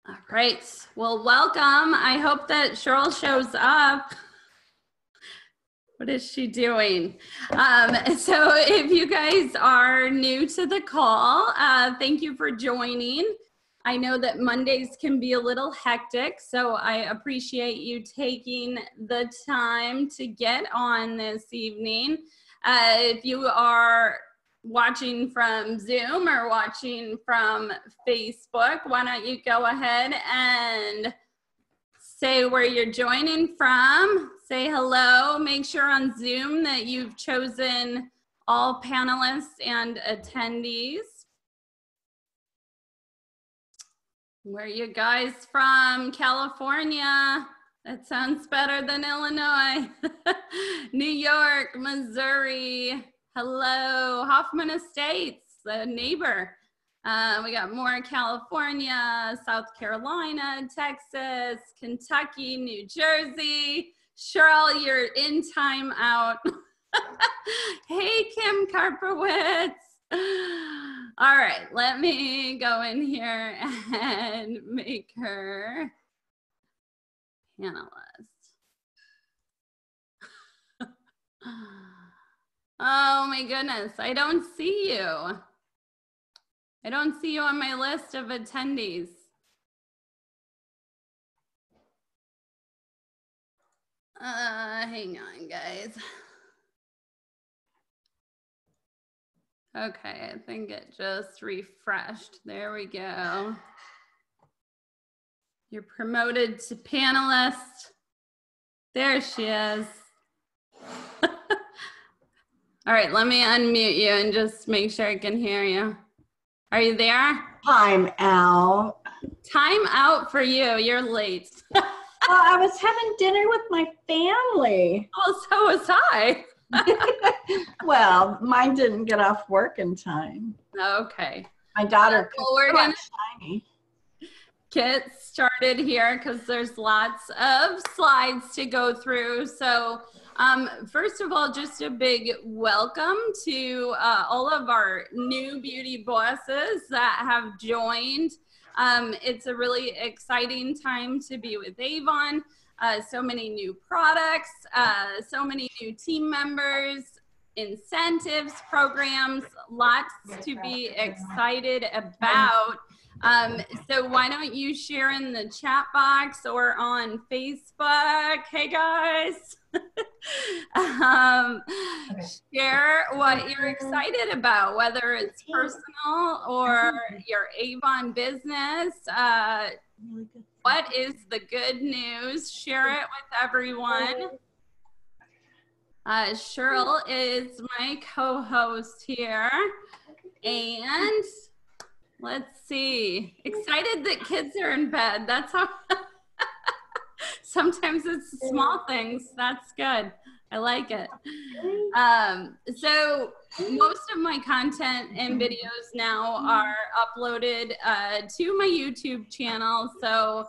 All right. Well, welcome. I hope that Shirl shows up. What is she doing? So if you guys are new to the call, thank you for joining. I know that Mondays can be a little hectic, so I appreciate you taking the time to get on this evening. If you are watching from Zoom or watching from Facebook, why don't you go ahead and say where you're joining from, say hello, make sure on Zoom that you've chosen all panelists and attendees. Where are you guys from? California. That sounds better than Illinois. New York, Missouri. Hello, Hoffman Estates, the neighbor. We got more California, South Carolina, Texas, Kentucky, New Jersey. Shirl, you're in time out. Hey, Kim Karpowitz. All right, let me go in here and make her panelist. Oh my goodness, I don't see you. I don't see you on my list of attendees. Hang on, guys. Okay, I think it just refreshed. There we go. You're promoted to panelist. There she is. All right, let me unmute you and just make sure I can hear you. Are you there? Time out. Time out for you. You're late. Well, I was having dinner with my family. Oh, so was I. Well, mine didn't get off work in time. Okay. My daughter We're gonna shiny. get started here because there's lots of slides to go through. So first of all, just a big welcome to all of our new beauty bosses that have joined. It's a really exciting time to be with Avon. So many new products, so many new team members, incentives, programs, lots to be excited about. So why don't you share in the chat box or on Facebook? Hey guys. Share what you're excited about, whether it's personal or your Avon business. What is the good news? Share it with everyone. Shirl is my co-host here. And let's see. Excited that kids are in bed. That's how sometimes it's small things. That's good. I like it. So most of my content and videos now are uploaded to my YouTube channel. So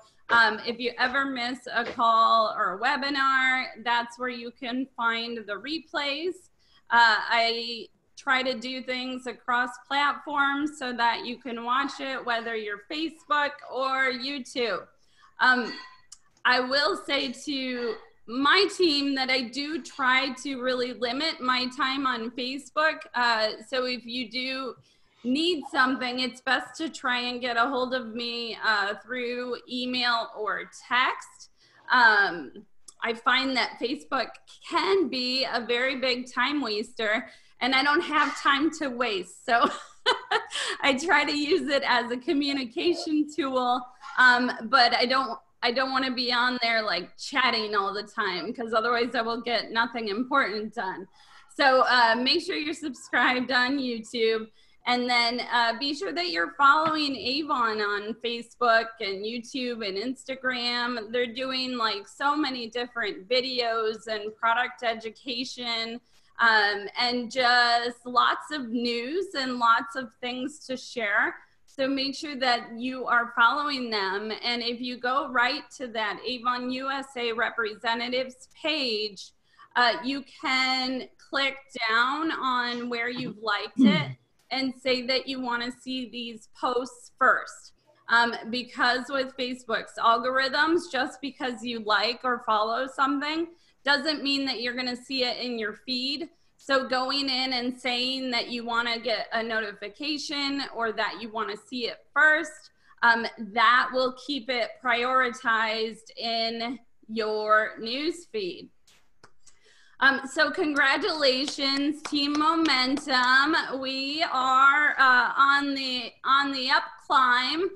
if you ever miss a call or a webinar, that's where you can find the replays. I try to do things across platforms so that you can watch it, whether you're Facebook or YouTube. I will say to my team that I do try to really limit my time on Facebook. So if you do need something, it's best to try and get a hold of me through email or text. I find that Facebook can be a very big time waster, and I don't have time to waste. So I try to use it as a communication tool, but I don't want to be on there like chatting all the time, because otherwise I will get nothing important done. So make sure you're subscribed on YouTube, and then be sure that you're following Avon on Facebook and YouTube and Instagram. They're doing like so many different videos and product education, and just lots of news and lots of things to share. So make sure that you are following them. And if you go right to that Avon USA representatives page, you can click down on where you've liked it and say that you want to see these posts first. because with Facebook's algorithms, just because you like or follow something doesn't mean that you're going to see it in your feed. So going in and saying that you want to get a notification or that you want to see it first, that will keep it prioritized in your news feed. So congratulations, Team Momentum. We are on the up climb.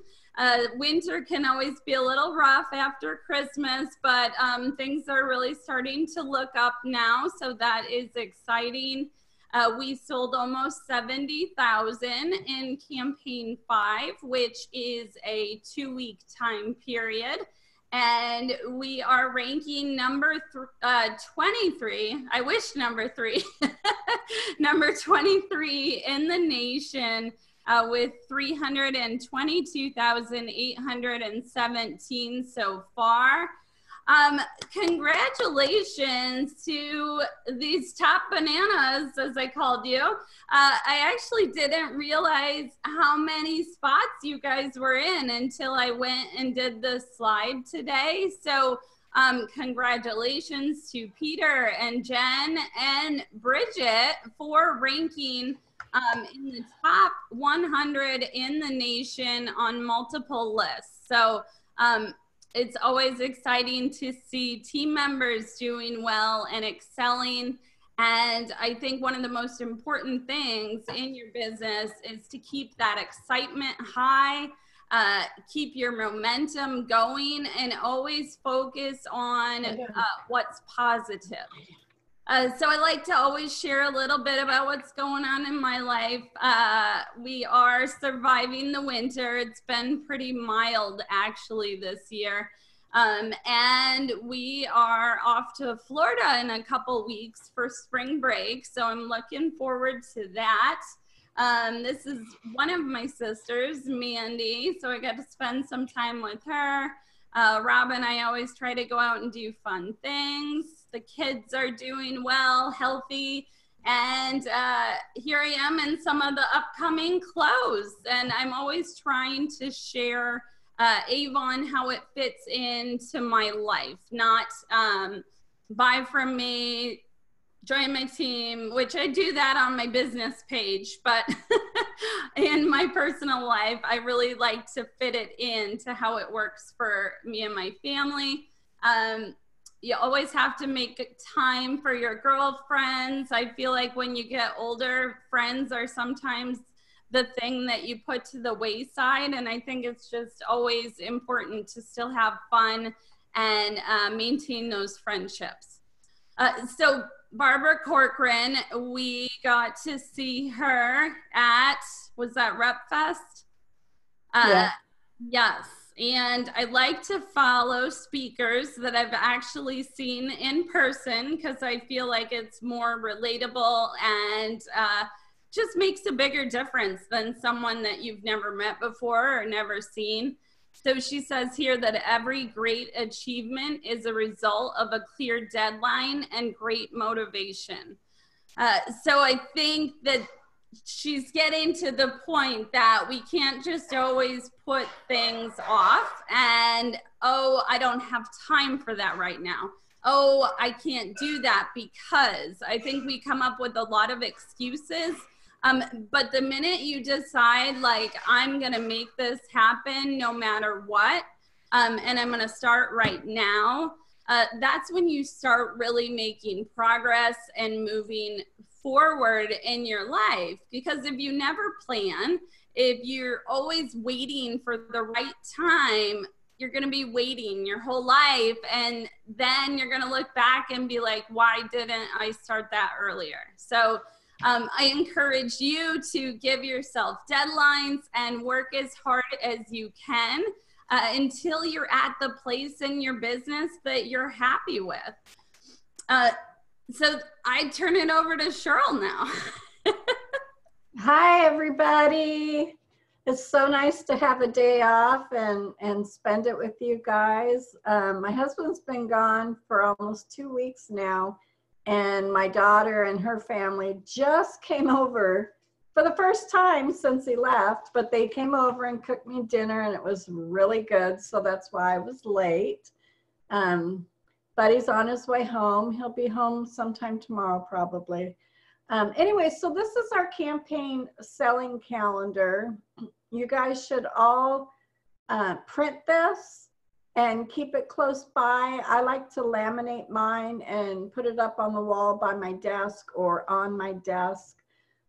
Winter can always be a little rough after Christmas, but things are really starting to look up now, so that is exciting. We sold almost 70,000 in campaign 5, which is a 2-week time period. And we are ranking number 23. I wish number 3. Number 23 in the nation with 322,817 so far. Congratulations to these top bananas, as I called you. I actually didn't realize how many spots you guys were in until I went and did the slide today. So congratulations to Peter and Jen and Bridget for ranking in the top 100 in the nation on multiple lists. So it's always exciting to see team members doing well and excelling. And I think one of the most important things in your business is to keep that excitement high, keep your momentum going, and always focus on what's positive. So I like to always share a little bit about what's going on in my life. We are surviving the winter. It's been pretty mild actually this year. And we are off to Florida in a couple weeks for spring break. So I'm looking forward to that. This is one of my sisters, Mandy. So I got to spend some time with her. Rob and I always try to go out and do fun things. The kids are doing well, healthy, and here I am in some of the upcoming clothes. And I'm always trying to share Avon, how it fits into my life, not buy from me, join my team, which I do that on my business page, but in my personal life, I really like to fit it into how it works for me and my family. You always have to make time for your girlfriends. I feel like when you get older, friends are sometimes the thing that you put to the wayside. And I think it's just always important to still have fun and maintain those friendships. So Barbara Corcoran, we got to see her at, was that Rep Fest? Yeah. Yes. And I like to follow speakers that I've actually seen in person because I feel like it's more relatable and just makes a bigger difference than someone that you've never met before or never seen. So she says here that every great achievement is a result of a clear deadline and great motivation. So I think that she's getting to the point that we can't just always put things off and, oh, I don't have time for that right now. Oh, I can't do that because I think we come up with a lot of excuses. But the minute you decide, like, I'm going to make this happen no matter what, and I'm going to start right now, that's when you start really making progress and moving forward in your life. Because if you never plan, if you're always waiting for the right time, you're going to be waiting your whole life. And then you're going to look back and be like, why didn't I start that earlier? So I encourage you to give yourself deadlines and work as hard as you can until you're at the place in your business that you're happy with. So I turn it over to Shirl now. Hi, everybody. It's so nice to have a day off and spend it with you guys. My husband's been gone for almost 2 weeks now, and my daughter and her family just came over for the first time since he left, but they came over and cooked me dinner and it was really good. So that's why I was late. Buddy's on his way home. He'll be home sometime tomorrow, probably. Anyway, so this is our campaign selling calendar. You guys should all print this and keep it close by. I like to laminate mine and put it up on the wall by my desk or on my desk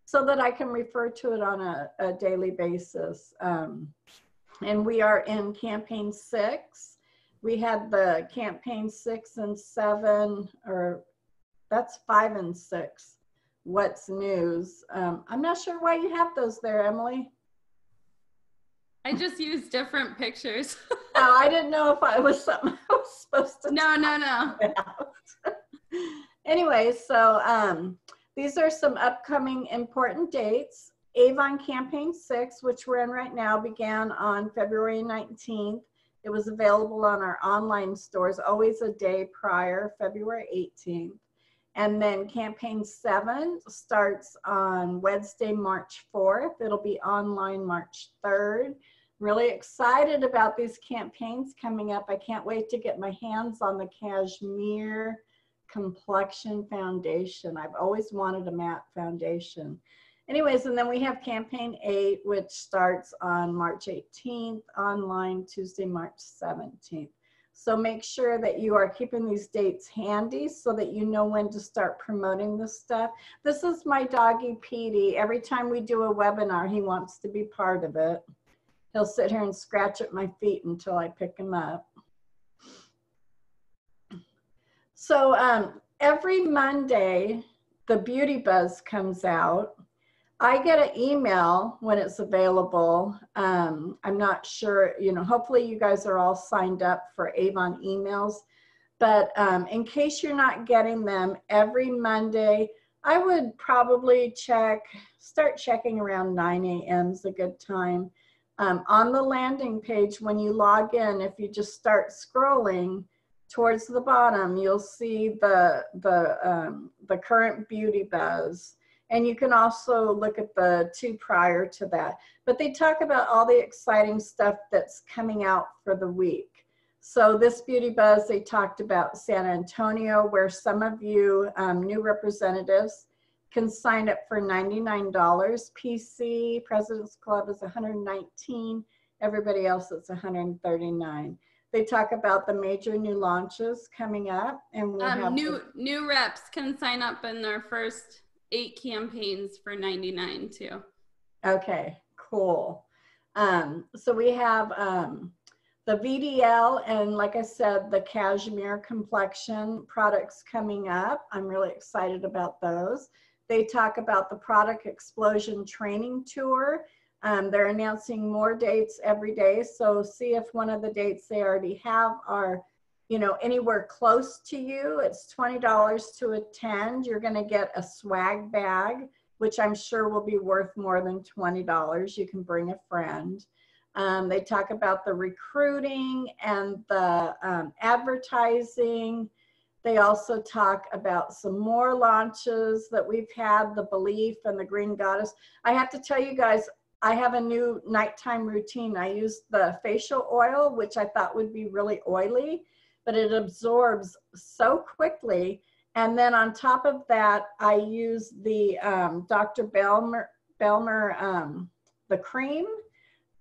so that I can refer to it on a daily basis. And we are in campaign 6. We had the campaign 6 and 7, or that's 5 and 6. What's news? I'm not sure why you have those there, Emily. I just used different pictures. Oh, I didn't know if I was something I was supposed to. No. Anyway, so these are some upcoming important dates. Avon Campaign 6, which we're in right now, began on February 19th. It was available on our online stores, always a day prior, February 18th. And then Campaign 7 starts on Wednesday, March 4th. It'll be online March 3rd. Really excited about these campaigns coming up. I can't wait to get my hands on the Cashmere Complexion foundation. I've always wanted a matte foundation. Anyways, and then we have Campaign 8, which starts on March 18th, online Tuesday, March 17th. So make sure that you are keeping these dates handy so that you know when to start promoting this stuff. This is my doggy Petey. Every time we do a webinar, he wants to be part of it. He'll sit here and scratch at my feet until I pick him up. So every Monday, the Beauty Buzz comes out. I get an email when it's available. I'm not sure, you know, hopefully you guys are all signed up for Avon emails. But in case you're not getting them, every Monday, I would probably start checking around 9 a.m. is a good time. On the landing page, when you log in, if you just start scrolling towards the bottom, you'll see the current Beauty Buzz. And you can also look at the 2 prior to that. But they talk about all the exciting stuff that's coming out for the week. So this Beauty Buzz, they talked about San Antonio, where some of you new representatives can sign up for $99. PC, President's Club is $119. Everybody else is $139. They talk about the major new launches coming up. And we have new reps can sign up in their first 8 campaigns for $99 too. Okay, cool. So we have the VDL and, like I said, the Cashmere Complexion products coming up. I'm really excited about those. They talk about the Product Explosion Training Tour. They're announcing more dates every day. So see if one of the dates they already have are, you know, anywhere close to you. It's $20 to attend. You're going to get a swag bag, which I'm sure will be worth more than $20. You can bring a friend. They talk about the recruiting and the advertising. They also talk about some more launches that we've had, the Belief and the Green Goddess. I have to tell you guys, I have a new nighttime routine. I use the facial oil, which I thought would be really oily, but it absorbs so quickly. And then on top of that, I use the Dr. Belmer the cream,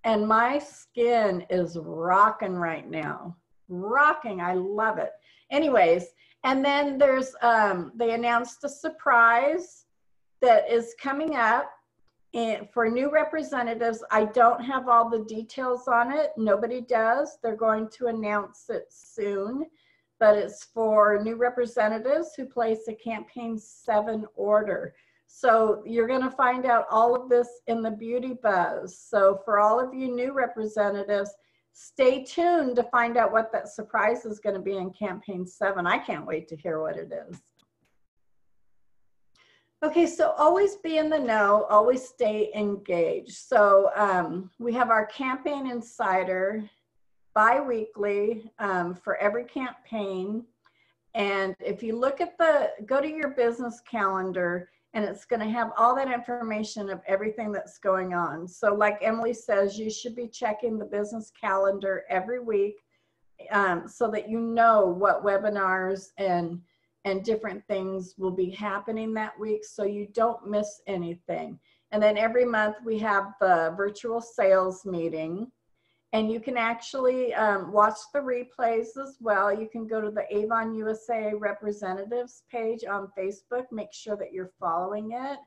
and my skin is rocking right now. Rocking, I love it. Anyways, and then there's, they announced a surprise that is coming up for new representatives. I don't have all the details on it. Nobody does. They're going to announce it soon, but it's for new representatives who place a Campaign 7 order. So you're going to find out all of this in the Beauty Buzz. So for all of you new representatives, stay tuned to find out what that surprise is going to be in Campaign 7. I can't wait to hear what it is. Okay, so always be in the know, always stay engaged. So we have our Campaign Insider bi-weekly for every campaign. And if you look at go to your business calendar, And it's going to have all that information of everything that's going on. So like Emily says, you should be checking the business calendar every week so that you know what webinars and different things will be happening that week, so you don't miss anything. And then every month we have the virtual sales meeting, and you can actually watch the replays as well. You can go to the Avon USA Representatives page on Facebook, make sure that you're following it,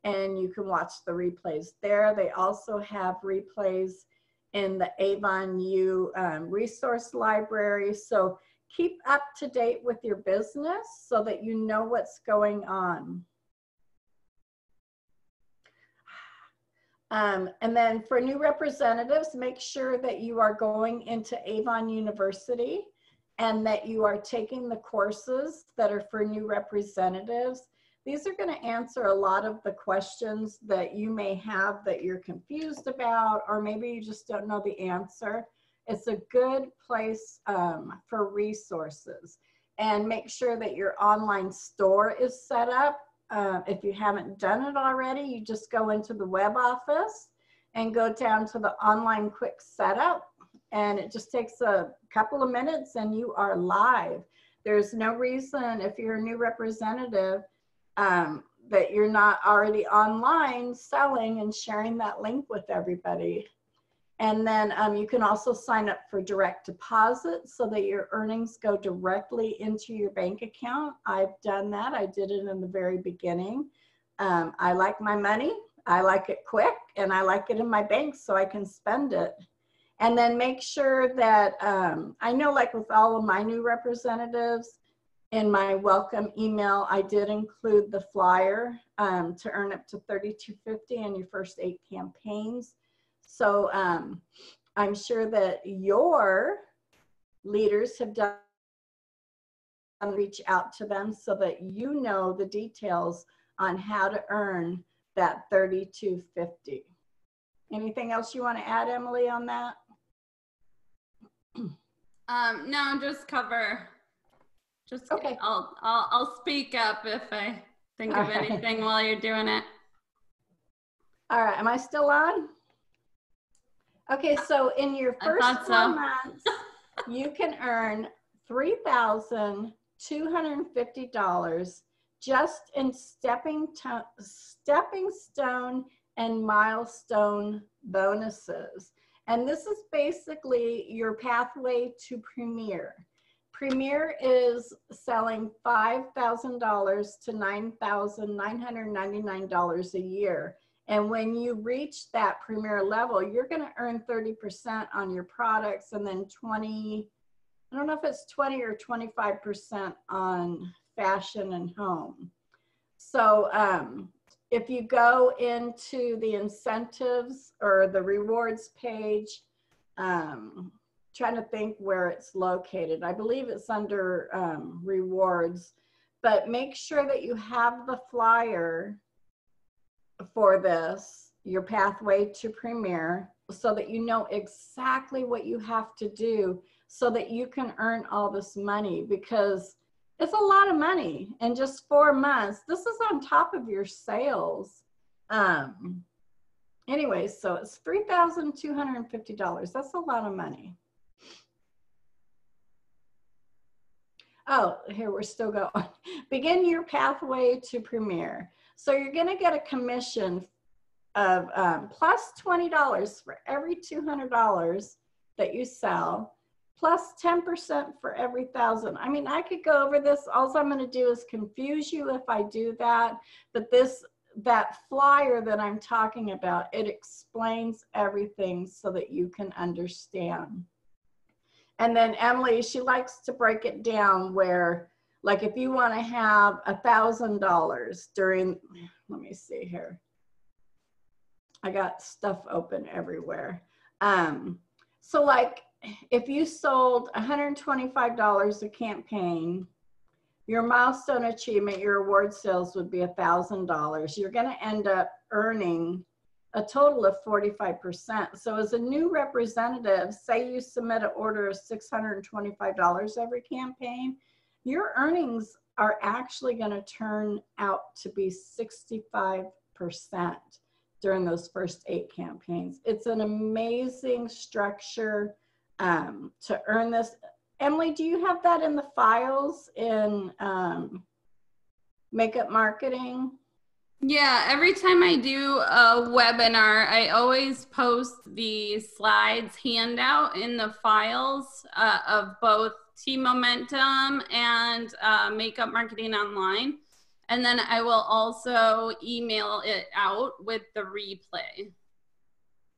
and you can watch the replays there. They also have replays in the Avon U resource library. So keep up to date with your business so that you know what's going on. And then for new representatives, make sure that you are going into Avon University and that you are taking the courses that are for new representatives. These are going to answer a lot of the questions that you may have that you're confused about, or maybe you just don't know the answer. It's a good place for resources. And make sure that your online store is set up. If you haven't done it already, you just go into the web office and go down to the online quick setup, and it just takes a couple of minutes and you are live. There's no reason, if you're a new representative, that you're not already online selling and sharing that link with everybody. And then you can also sign up for direct deposit so that your earnings go directly into your bank account. I've done that. I did it in the very beginning. I like my money. I like it quick, and I like it in my bank so I can spend it. And then make sure that, I know like with all of my new representatives, in my welcome email, I did include the flyer to earn up to $32.50 in your first 8 campaigns. So I'm sure that your leaders have done reach out to them so that you know the details on how to earn that $32.50. Anything else you want to add, Emily, on that? No, just cover. Just okay. I'll speak up if I think of anything while you're doing it. All right, am I still on? Okay, so in your first 4 months, you can earn $3,250 just in stepping stone and milestone bonuses. And this is basically your pathway to Premier. Premier is selling $5,000 to $9,999 a year. And when you reach that Premier level, you're going to earn 30% on your products, and then 20, I don't know if it's 20 or 25% on fashion and home. So if you go into the incentives or the rewards page, trying to think where it's located. I believe it's under rewards, but make sure that you have the flyer for this, your pathway to Premier, so that you know exactly what you have to do so that you can earn all this money, because it's a lot of money in just 4 months. This is on top of your sales. Anyway, so it's $3,250. That's a lot of money. Oh, here we're still going. Begin your pathway to Premier. So you're going to get a commission of plus $20 for every $200 that you sell, plus 10% for every 1,000. I mean, I could go over this. All I'm going to do is confuse you if I do that. But that flyer that I'm talking about, it explains everything so that you can understand. And then Emily, she likes to break it down where, like if you want to have $1,000 during, let me see here. I got stuff open everywhere. So like if you sold $125 a campaign, your milestone achievement, your award sales would be $1,000. You're going to end up earning a total of 45%. So as a new representative, say you submit an order of $625 every campaign, your earnings are actually going to turn out to be 65% during those first 8 campaigns. It's an amazing structure to earn this. Emily, do you have that in the files in makeup marketing? Yeah, every time I do a webinar, I always post the slides handout in the files of both Team Momentum and Makeup Marketing Online. And then I will also email it out with the replay.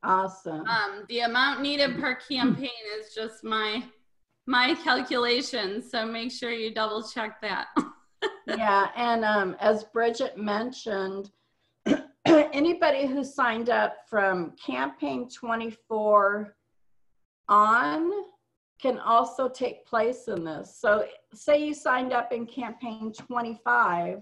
Awesome. The amount needed per campaign is just my calculation. So make sure you double check that. Yeah, and as Bridget mentioned, anybody who signed up from campaign 24 on can also take place in this. So say you signed up in campaign 25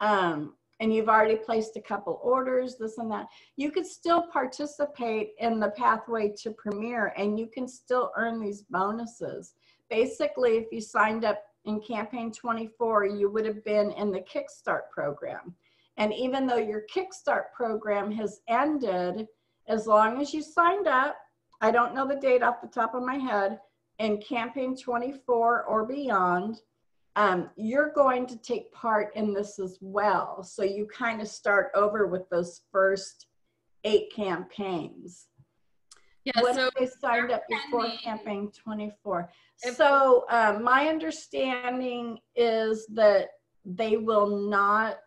and you've already placed a couple orders, this and that, you could still participate in the pathway to Premier and you can still earn these bonuses. Basically, if you signed up in campaign 24, you would have been in the Kickstart program. And even though your Kickstart program has ended, as long as you signed up, I don't know the date off the top of my head, in campaign 24 or beyond, you're going to take part in this as well. So you kind of start over with those first 8 campaigns. Yeah, what if they signed up before campaign 24? So my understanding is that they will not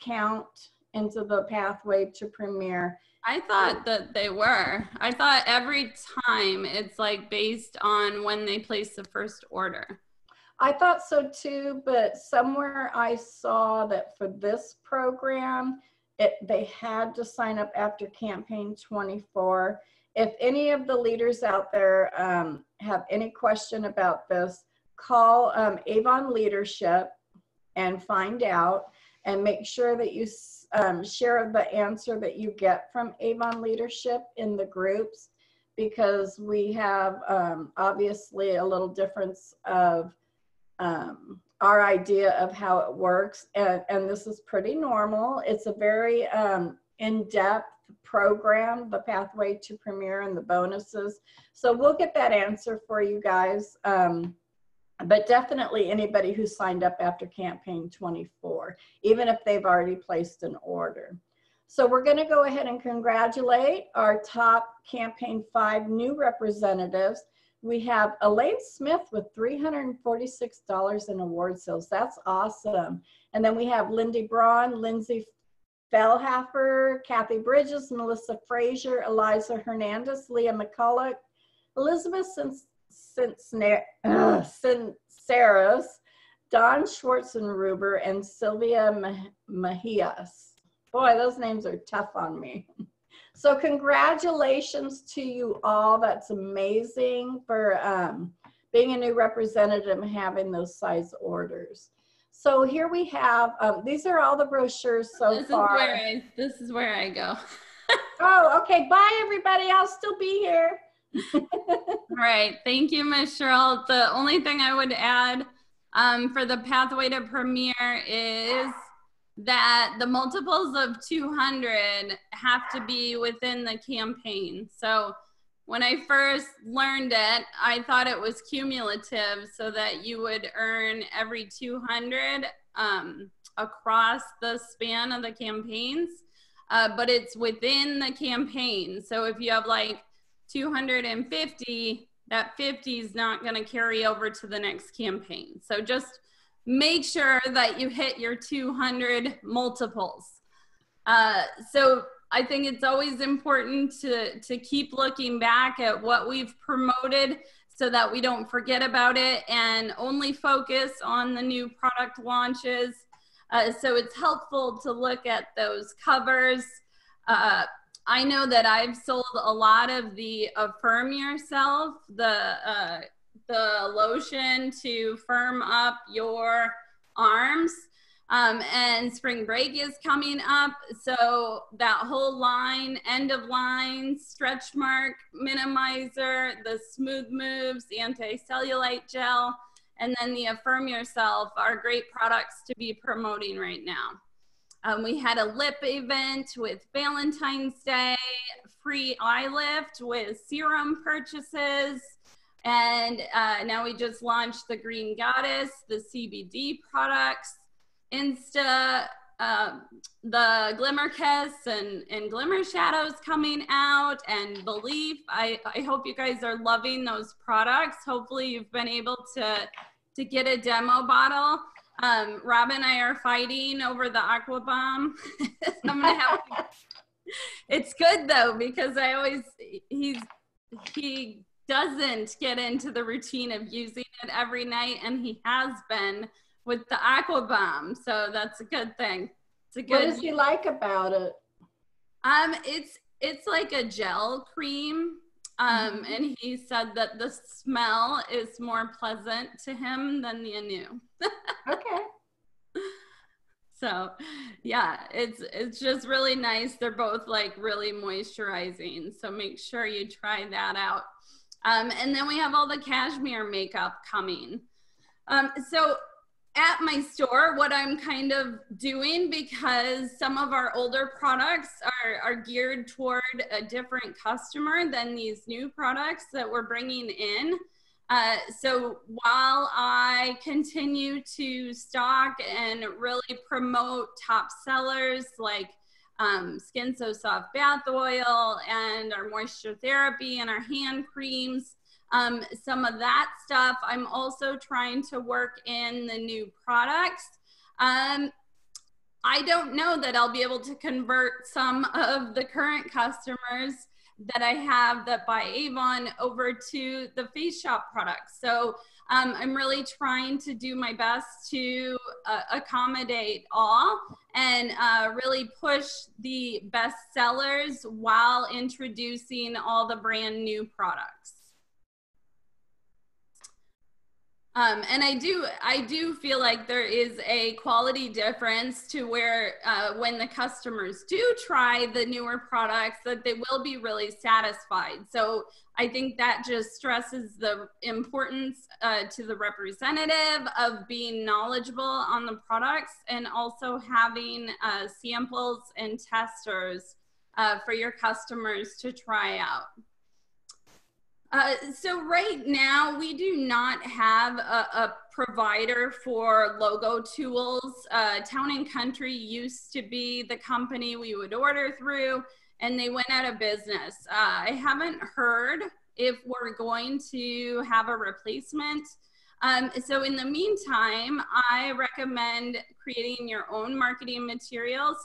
count into the pathway to Premier. I thought that they were. I thought every time it's like based on when they place the first order. I thought so too, but somewhere I saw that for this program, they had to sign up after campaign 24. If any of the leaders out there have any question about this, call Avon Leadership and find out, and make sure that you share the answer that you get from Avon Leadership in the groups, because we have obviously a little difference of our idea of how it works, and this is pretty normal. It's a very in-depth program, the pathway to Premier and the bonuses. So we'll get that answer for you guys. But definitely anybody who signed up after campaign 24, even if they've already placed an order. So we're going to go ahead and congratulate our top campaign 5 new representatives. We have Elaine Smith with $346 in award sales. That's awesome. And then we have Lindy Braun, Lindsay Fellhaffer, Kathy Bridges, Melissa Frazier, Eliza Hernandez, Leah McCulloch, Elizabeth Cinceros, Don Schwarzenruber, and Sylvia Mejias. Boy, those names are tough on me. So congratulations to you all. That's amazing for being a new representative and having those size orders. So here we have, these are all the brochures so far. This is where I go. Oh, okay. Bye, everybody. I'll still be here. All right. Thank you, Ms. Shirl. The only thing I would add for the pathway to Premier is that the multiples of 200 have to be within the campaign. So when I first learned it, I thought it was cumulative, so that you would earn every 200 across the span of the campaigns, but it's within the campaign. So if you have like 250, that 50 is not going to carry over to the next campaign. So just make sure that you hit your 200 multiples. So I think it's always important to keep looking back at what we've promoted so that we don't forget about it and only focus on the new product launches. So it's helpful to look at those covers. I know that I've sold a lot of the Affirm Yourself, the lotion to firm up your arms. And spring break is coming up, so that whole line, end of line, stretch mark minimizer, the smooth moves, anti-cellulite gel, and then the Affirm Yourself are great products to be promoting right now. We had a lip event with Valentine's Day, free eye lift with serum purchases. And now we just launched the Green Goddess, the CBD products, Insta, the Glimmer Kiss and Glimmershadows coming out, and Belief. I hope you guys are loving those products. Hopefully you've been able to get a demo bottle. Rob and I are fighting over the Aqua Bomb. I'm gonna have to, it's good though, because he doesn't get into the routine of using it every night, and he has been with the Aqua Bomb, so that's a good thing. It's a good. What does he like about it? It's like a gel cream. And he said that the smell is more pleasant to him than the Anew. Okay. So yeah, it's just really nice. They're both like really moisturizing. So make sure you try that out. And then we have all the Cashmere makeup coming. So at my store, what I'm kind of doing, because some of our older products are geared toward a different customer than these new products that we're bringing in. So while I continue to stock and really promote top sellers like Skin So Soft Bath Oil and our moisture therapy and our hand creams, some of that stuff, I'm also trying to work in the new products. I don't know that I'll be able to convert some of the current customers that I have that buy Avon over to the Face Shop products. So I'm really trying to do my best to accommodate all and really push the best sellers while introducing all the brand new products. And I do feel like there is a quality difference to where when the customers do try the newer products, that they will be really satisfied. So I think that just stresses the importance to the representative of being knowledgeable on the products, and also having samples and testers for your customers to try out. So right now we do not have a provider for logo tools. Town & Country used to be the company we would order through, and they went out of business. I haven't heard if we're going to have a replacement. So in the meantime, I recommend creating your own marketing materials.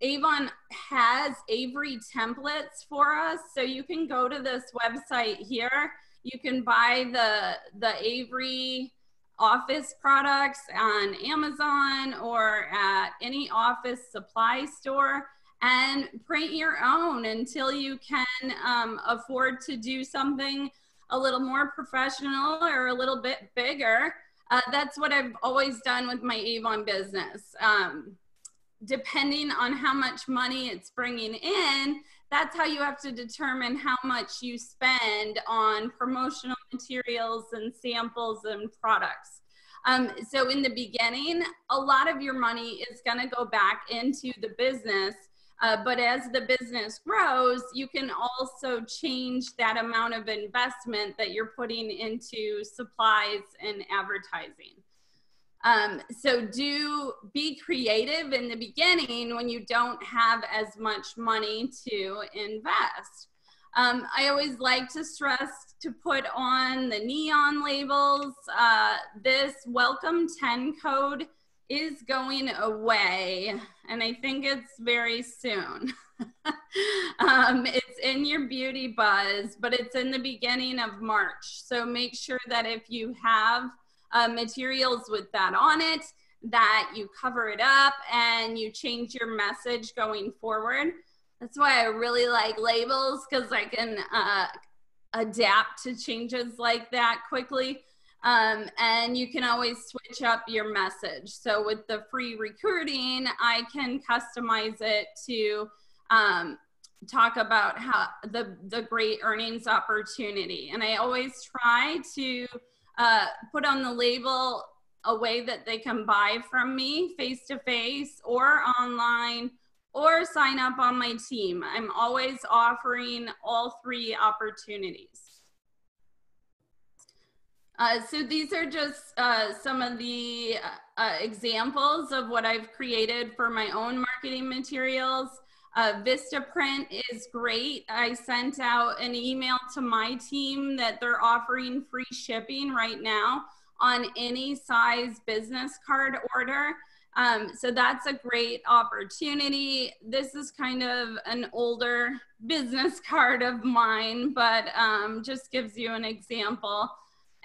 Avon has Avery templates for us, so you can go to this website here. You can buy the Avery office products on Amazon or at any office supply store, and print your own until you can afford to do something a little more professional or a little bit bigger. That's what I've always done with my Avon business. Depending on how much money it's bringing in, that's how you have to determine how much you spend on promotional materials and samples and products. So in the beginning, a lot of your money is going to go back into the business, but as the business grows, you can also change that amount of investment that you're putting into supplies and advertising. So do be creative in the beginning when you don't have as much money to invest. I always like to stress to put on the neon labels. This Welcome 10 code is going away, and I think it's very soon. It's in your Beauty Buzz, but it's in the beginning of March. So make sure that if you have materials with that on it, that you cover it up and you change your message going forward. That's why I really like labels, because I can adapt to changes like that quickly. And you can always switch up your message. So with the free recruiting, I can customize it to talk about how the great earnings opportunity. And I always try to put on the label a way that they can buy from me face-to-face or online, or sign up on my team. I'm always offering all three opportunities. So these are just some of the examples of what I've created for my own marketing materials. Vistaprint is great. I sent out an email to my team that they're offering free shipping right now on any size business card order. So that's a great opportunity. This is kind of an older business card of mine, but just gives you an example.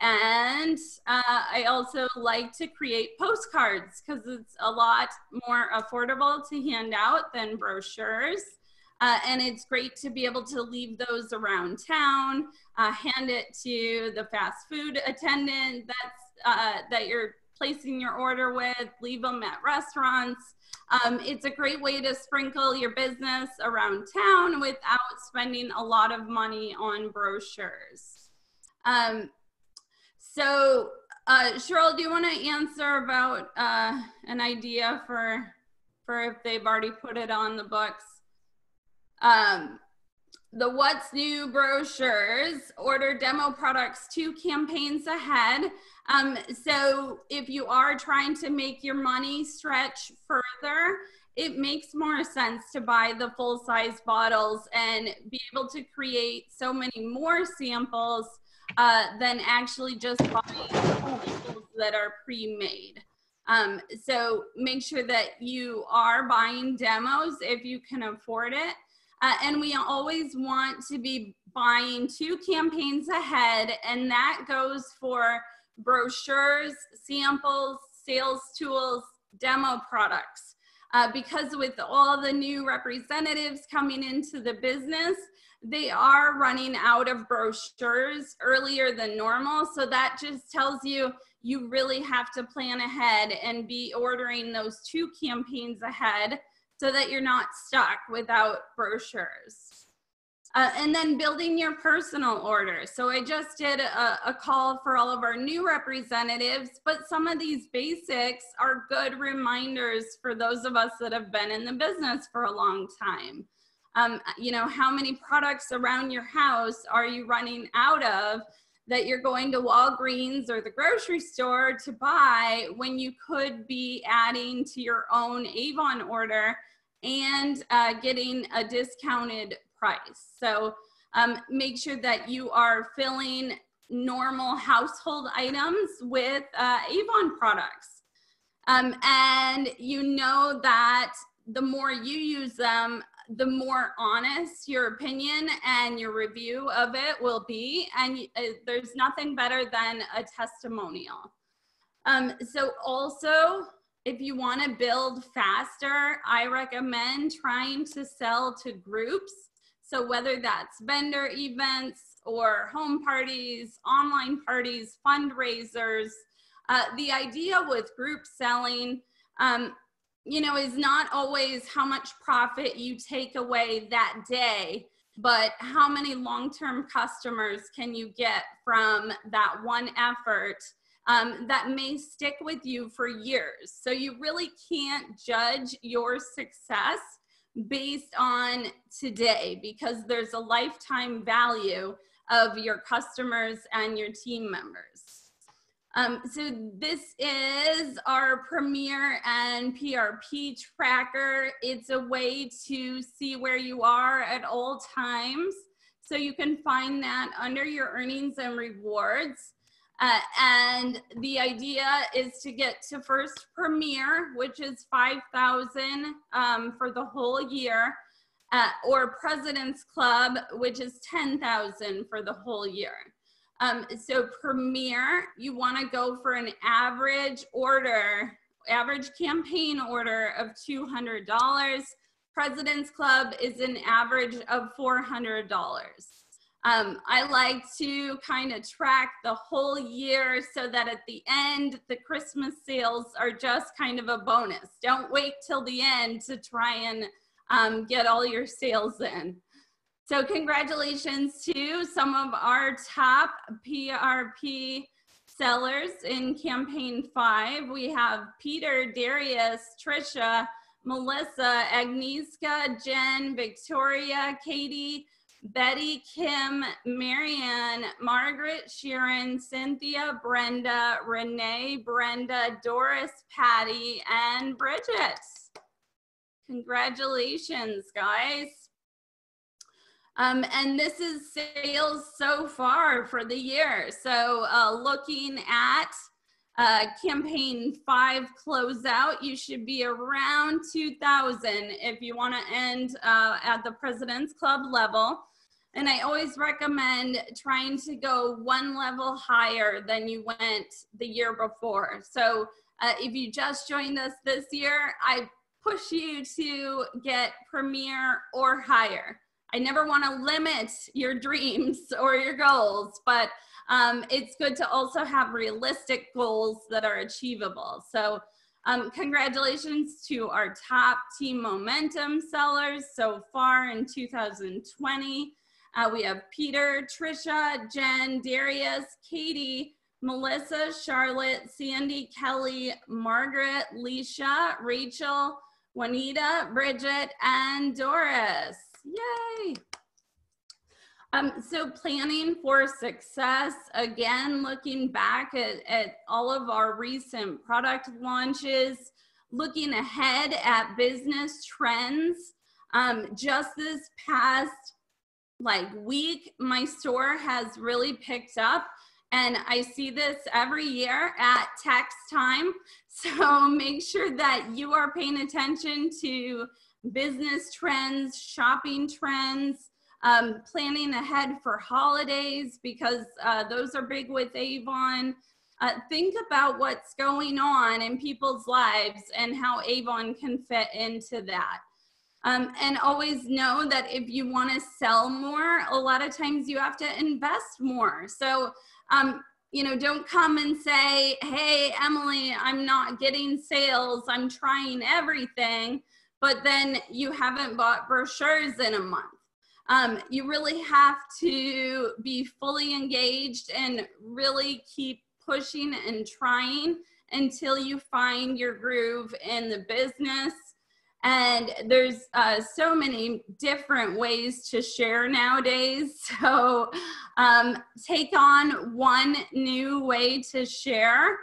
And I also like to create postcards because it's a lot more affordable to hand out than brochures. And it's great to be able to leave those around town, hand it to the fast food attendant that you're placing your order with, leave them at restaurants. It's a great way to sprinkle your business around town without spending a lot of money on brochures. So Shirl, do you want to answer about an idea for if they've already put it on the books? The What's New brochures order demo products 2 campaigns ahead. So if you are trying to make your money stretch further, it makes more sense to buy the full-size bottles and be able to create so many more samples than actually just buying samples that are pre-made. So make sure that you are buying demos if you can afford it. And we always want to be buying 2 campaigns ahead, and that goes for brochures, samples, sales tools, demo products. Because with all the new representatives coming into the business, they are running out of brochures earlier than normal. So that just tells you you really have to plan ahead and be ordering those 2 campaigns ahead so that you're not stuck without brochures. And then building your personal order. So I just did a call for all of our new representatives, but some of these basics are good reminders for those of us that have been in the business for a long time. You know, how many products around your house are you running out of that you're going to Walgreens or the grocery store to buy when you could be adding to your own Avon order and getting a discounted price? So make sure that you are filling normal household items with Avon products. And you know that the more you use them, the more honest your opinion and your review of it will be. And there's nothing better than a testimonial. So also, if you want to build faster, I recommend trying to sell to groups. So whether that's vendor events or home parties, online parties, fundraisers, the idea with group selling, you know, is not always how much profit you take away that day, but how many long-term customers can you get from that one effort that may stick with you for years. So you really can't judge your success based on today, because there's a lifetime value of your customers and your team members. So this is our Premier and PRP tracker. It's a way to see where you are at all times. So you can find that under your earnings and rewards. And the idea is to get to first Premier, which is $5,000 for the whole year, or President's Club, which is $10,000 for the whole year. So Premier, you want to go for an average campaign order of $200. President's Club is an average of $400. I like to kind of track the whole year so that at the end, the Christmas sales are just kind of a bonus. Don't wait till the end to try and get all your sales in. So congratulations to some of our top PRP sellers in campaign 5. We have Peter, Darius, Trisha, Melissa, Agnieszka, Jen, Victoria, Katie, Betty, Kim, Marianne, Margaret, Sharon, Cynthia, Brenda, Renee, Brenda, Doris, Patty, and Bridget. Congratulations, guys. And this is sales so far for the year. So looking at campaign 5 closeout, you should be around 2,000 if you want to end at the President's Club level. And I always recommend trying to go one level higher than you went the year before. So if you just joined us this year, I push you to get Premier or higher. I never want to limit your dreams or your goals, but it's good to also have realistic goals that are achievable. So congratulations to our top Team Momentum sellers so far in 2020. We have Peter, Trisha, Jen, Darius, Katie, Melissa, Charlotte, Sandy, Kelly, Margaret, Leisha, Rachel, Juanita, Bridget, and Doris. Yay! So planning for success, again, looking back at all of our recent product launches, looking ahead at business trends. Just this past week, my store has really picked up, and I see this every year at tax time. So make sure that you are paying attention to business trends, shopping trends, planning ahead for holidays, because those are big with Avon. Think about what's going on in people's lives and how Avon can fit into that. And always know that if you want to sell more, a lot of times you have to invest more. So, you know, don't come and say, hey, Emily, I'm not getting sales, I'm trying everything, but then you haven't bought brochures in a month. You really have to be fully engaged and really keep pushing and trying until you find your groove in the business. And there's so many different ways to share nowadays. So take on one new way to share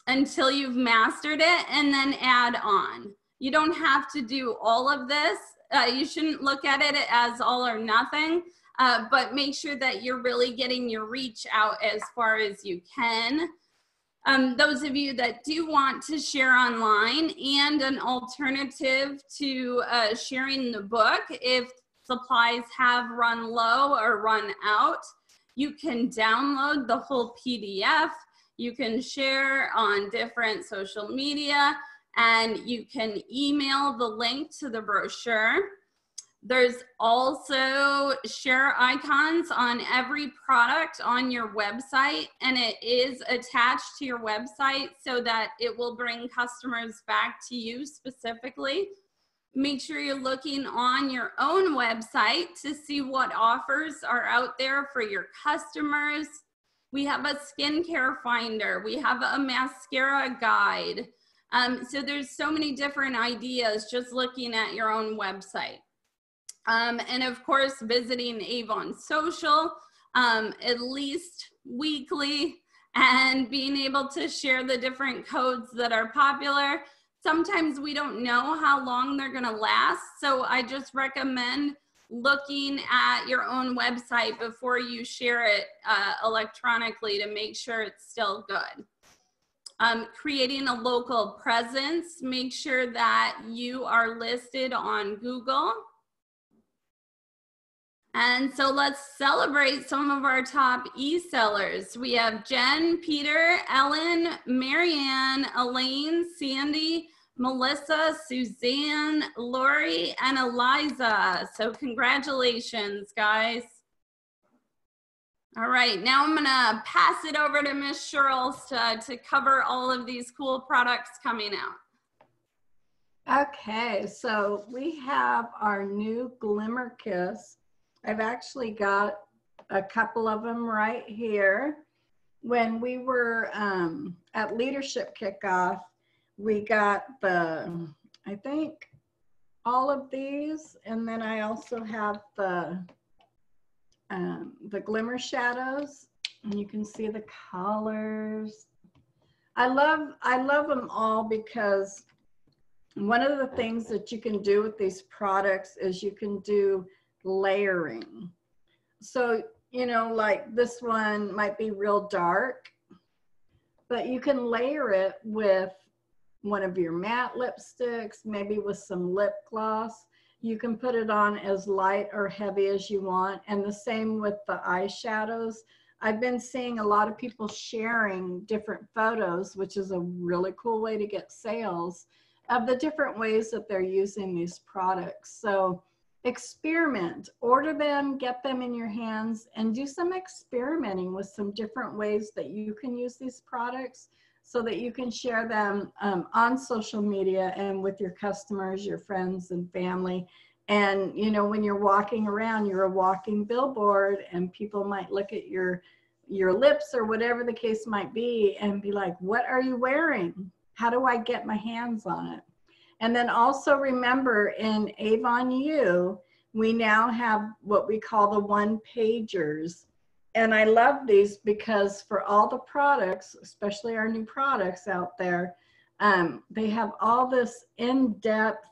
until you've mastered it, and then add on. You don't have to do all of this. You shouldn't look at it as all or nothing, but make sure that you're really getting your reach out as far as you can. Those of you that do want to share online and an alternative to sharing the book, if supplies have run low or run out, you can download the whole PDF. You can share on different social media, and you can email the link to the brochure. There's also share icons on every product on your website, and it is attached to your website so that it will bring customers back to you specifically. Make sure you're looking on your own website to see what offers are out there for your customers. We have a skincare finder. We have a mascara guide. So there's so many different ideas just looking at your own website. And of course, visiting Avon Social at least weekly, and being able to share the different codes that are popular. Sometimes we don't know how long they're gonna last, so I just recommend looking at your own website before you share it electronically to make sure it's still good. Creating a local presence, make sure that you are listed on Google. And so let's celebrate some of our top e-sellers. We have Jen, Peter, Ellen, Marianne, Elaine, Sandy, Melissa, Suzanne, Lori, and Eliza. So congratulations, guys. All right, now I'm gonna pass it over to Miss Shirl to cover all of these cool products coming out. Okay, so we have our new Glimmer Kiss. I've actually got a couple of them right here. when we were at Leadership Kickoff, we got I think, all of these. And then I also have the Glimmershadows, and you can see the colors. I love them all because one of the things that you can do with these products is you can do layering. So, you know, like this one might be real dark, but you can layer it with one of your matte lipsticks, maybe with some lip gloss. You can put it on as light or heavy as you want. And the same with the eyeshadows. I've been seeing a lot of people sharing different photos, which is a really cool way to get sales of the different ways that they're using these products. So experiment, order them, get them in your hands, and do some experimenting with some different ways that you can use these products so that you can share them on social media and with your customers, your friends and family. And, you know, when you're walking around, you're a walking billboard, and people might look at your lips or whatever the case might be and be like, what are you wearing? How do I get my hands on it? And then also remember, in Avon U, we now have what we call the one-pagers. And I love these because for all the products, especially our new products out there, they have all this in-depth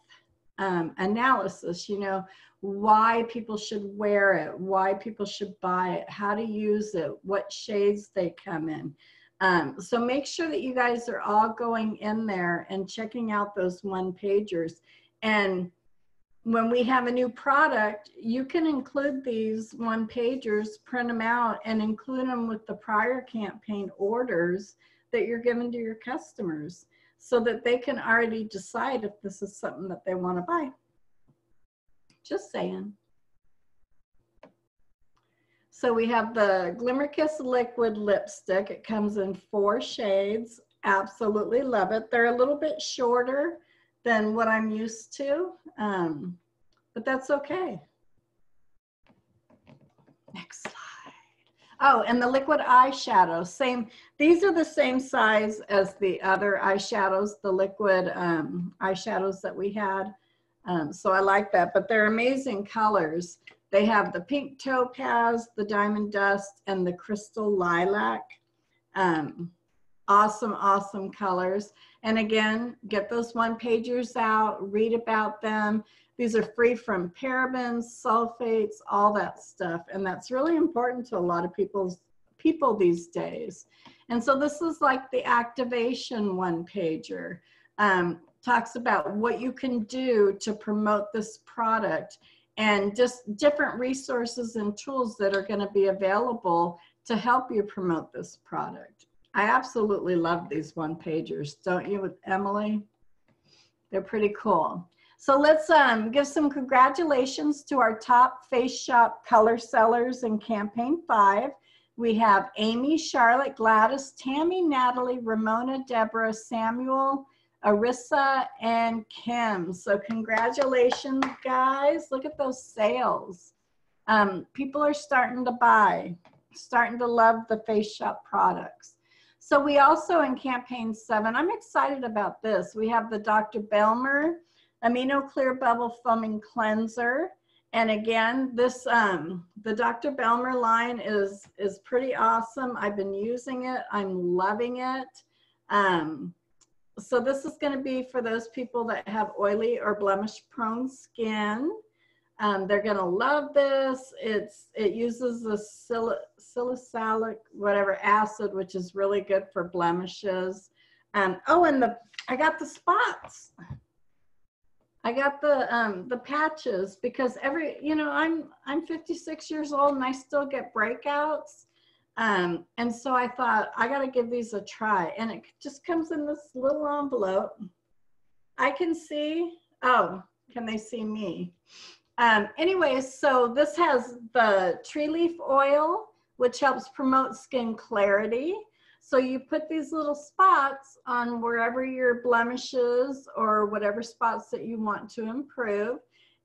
analysis, you know, why people should wear it, why people should buy it, how to use it, what shades they come in. So make sure that you guys are all going in there and checking out those one-pagers. And when we have a new product, you can include these one-pagers, print them out, and include them with the prior campaign orders that you're giving to your customers so that they can already decide if this is something that they want to buy. Just saying. So we have the Glimmer Kiss Liquid Lipstick. It comes in 4 shades. Absolutely love it. They're a little bit shorter than what I'm used to, but that's okay. Next slide. Oh, and the liquid eyeshadow, same. These are the same size as the other eyeshadows, the liquid eyeshadows that we had. So I like that, but they're amazing colors. They have the pink topaz, the diamond dust, and the crystal lilac. Awesome, awesome colors. And again, get those one-pagers out, read about them. These are free from parabens, sulfates, all that stuff. And that's really important to a lot of people these days. And so this is like the activation one-pager. Talks about what you can do to promote this product and just different resources and tools that are going to be available to help you promote this product. I absolutely love these one-pagers, don't you, with Emily? They're pretty cool. So let's give some congratulations to our top Face Shop color sellers in Campaign 5. We have Amy, Charlotte, Gladys, Tammy, Natalie, Ramona, Deborah, Samuel, Arissa, and Kim. So congratulations, guys. Look at those sales. People are starting to buy, starting to love the Face Shop products. So we also, in Campaign 7, I'm excited about this. We have the Dr. Belmer Amino Clear Bubble Foaming Cleanser. And again, this the Dr. Belmer line is pretty awesome. I've been using it. I'm loving it. So this is going to be for those people that have oily or blemish-prone skin. They're going to love this. It uses the salicylic whatever acid, which is really good for blemishes. Oh, and I got the spots. I got the patches because I'm 56 years old and I still get breakouts. And so I thought I got to give these a try, and it just comes in this little envelope. I can see, oh, can they see me? Anyways, so this has the tree leaf oil, which helps promote skin clarity. So you put these little spots on wherever your blemishes or whatever spots that you want to improve.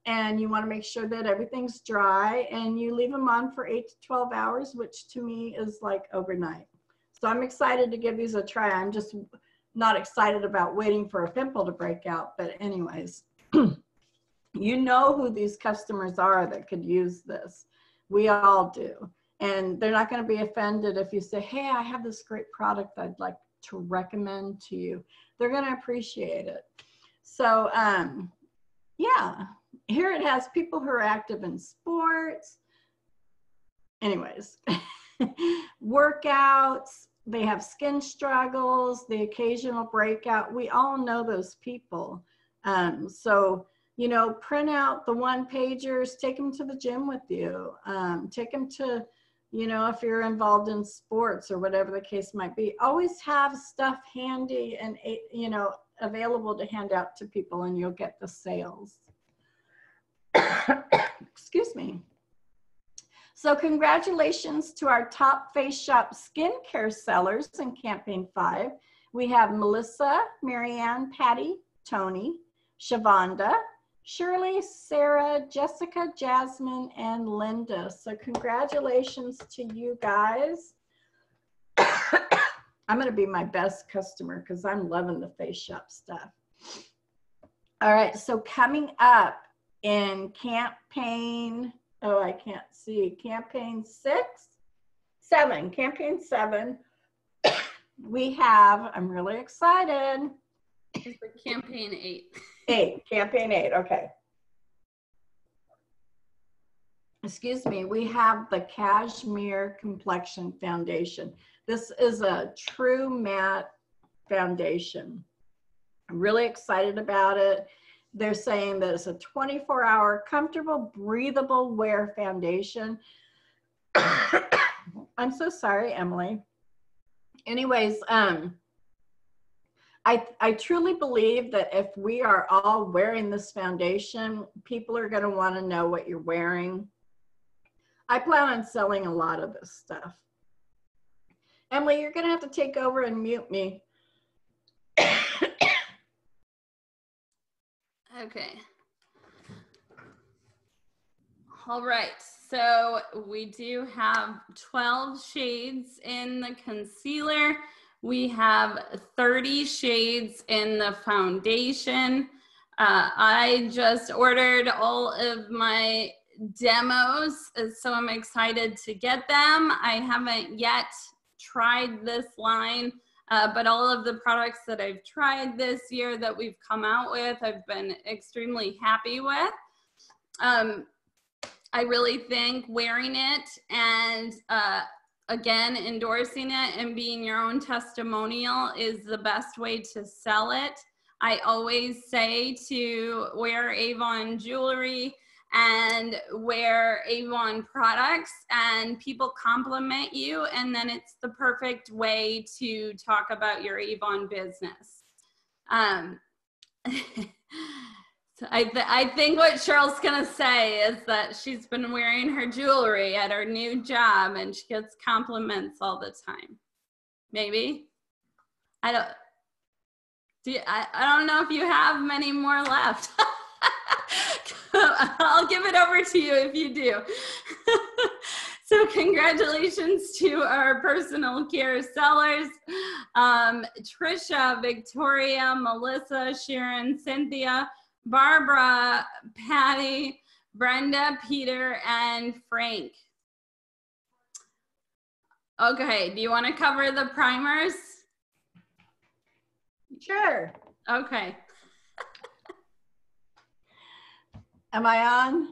And you want to make sure that everything's dry, and you leave them on for 8 to 12 hours, which to me is like overnight. So I'm excited to give these a try. I'm just not excited about waiting for a pimple to break out. But anyways, you know who these customers are that could use this. We all do. And they're not going to be offended if you say, hey, I have this great product I'd like to recommend to you. They're going to appreciate it. So, yeah, here it has people who are active in sports. Anyways, workouts, they have skin struggles, the occasional breakout. We all know those people. So, you know, print out the one pagers, take them to the gym with you. Take them to, you know, if you're involved in sports or whatever the case might be, always have stuff handy and, you know, available to hand out to people, and you'll get the sales. Excuse me. So congratulations to our top Face Shop skincare sellers in Campaign 5. We have Melissa, Marianne, Patty, Tony, Shavonda, Shirley, Sarah, Jessica, Jasmine, and Linda. So congratulations to you guys. I'm going to be my best customer because I'm loving the Face Shop stuff. All right, so coming up in campaign, oh, I can't see, campaign 7, campaign 7, we have, I'm really excited. It's for campaign 8, campaign 8, okay. Excuse me, we have the Cashmere Complexion Foundation. This is a true matte foundation. I'm really excited about it. They're saying that it's a 24-hour comfortable, breathable wear foundation. I'm so sorry, Emily. Anyways, I truly believe that if we are all wearing this foundation, people are going to want to know what you're wearing. I plan on selling a lot of this stuff. Emily, you're going to have to take over and mute me. Okay. All right, so we do have 12 shades in the concealer. We have 30 shades in the foundation. I just ordered all of my demos, so I'm excited to get them. I haven't yet tried this line, but all of the products that I've tried this year that we've come out with, I've been extremely happy with. I really think wearing it and again, endorsing it and being your own testimonial is the best way to sell it. I always say to wear Avon jewelry and wear Avon products, and people compliment you, and then it's the perfect way to talk about your Avon business. So I think what Shirl's gonna say is that she's been wearing her jewelry at her new job and she gets compliments all the time. Maybe? I don't know if you have many more left. I'll give it over to you if you do. So congratulations to our personal care sellers. Trisha, Victoria, Melissa, Sharon, Cynthia, Barbara, Patty, Brenda, Peter, and Frank. Okay, do you want to cover the primers? Sure. Okay. Am I on?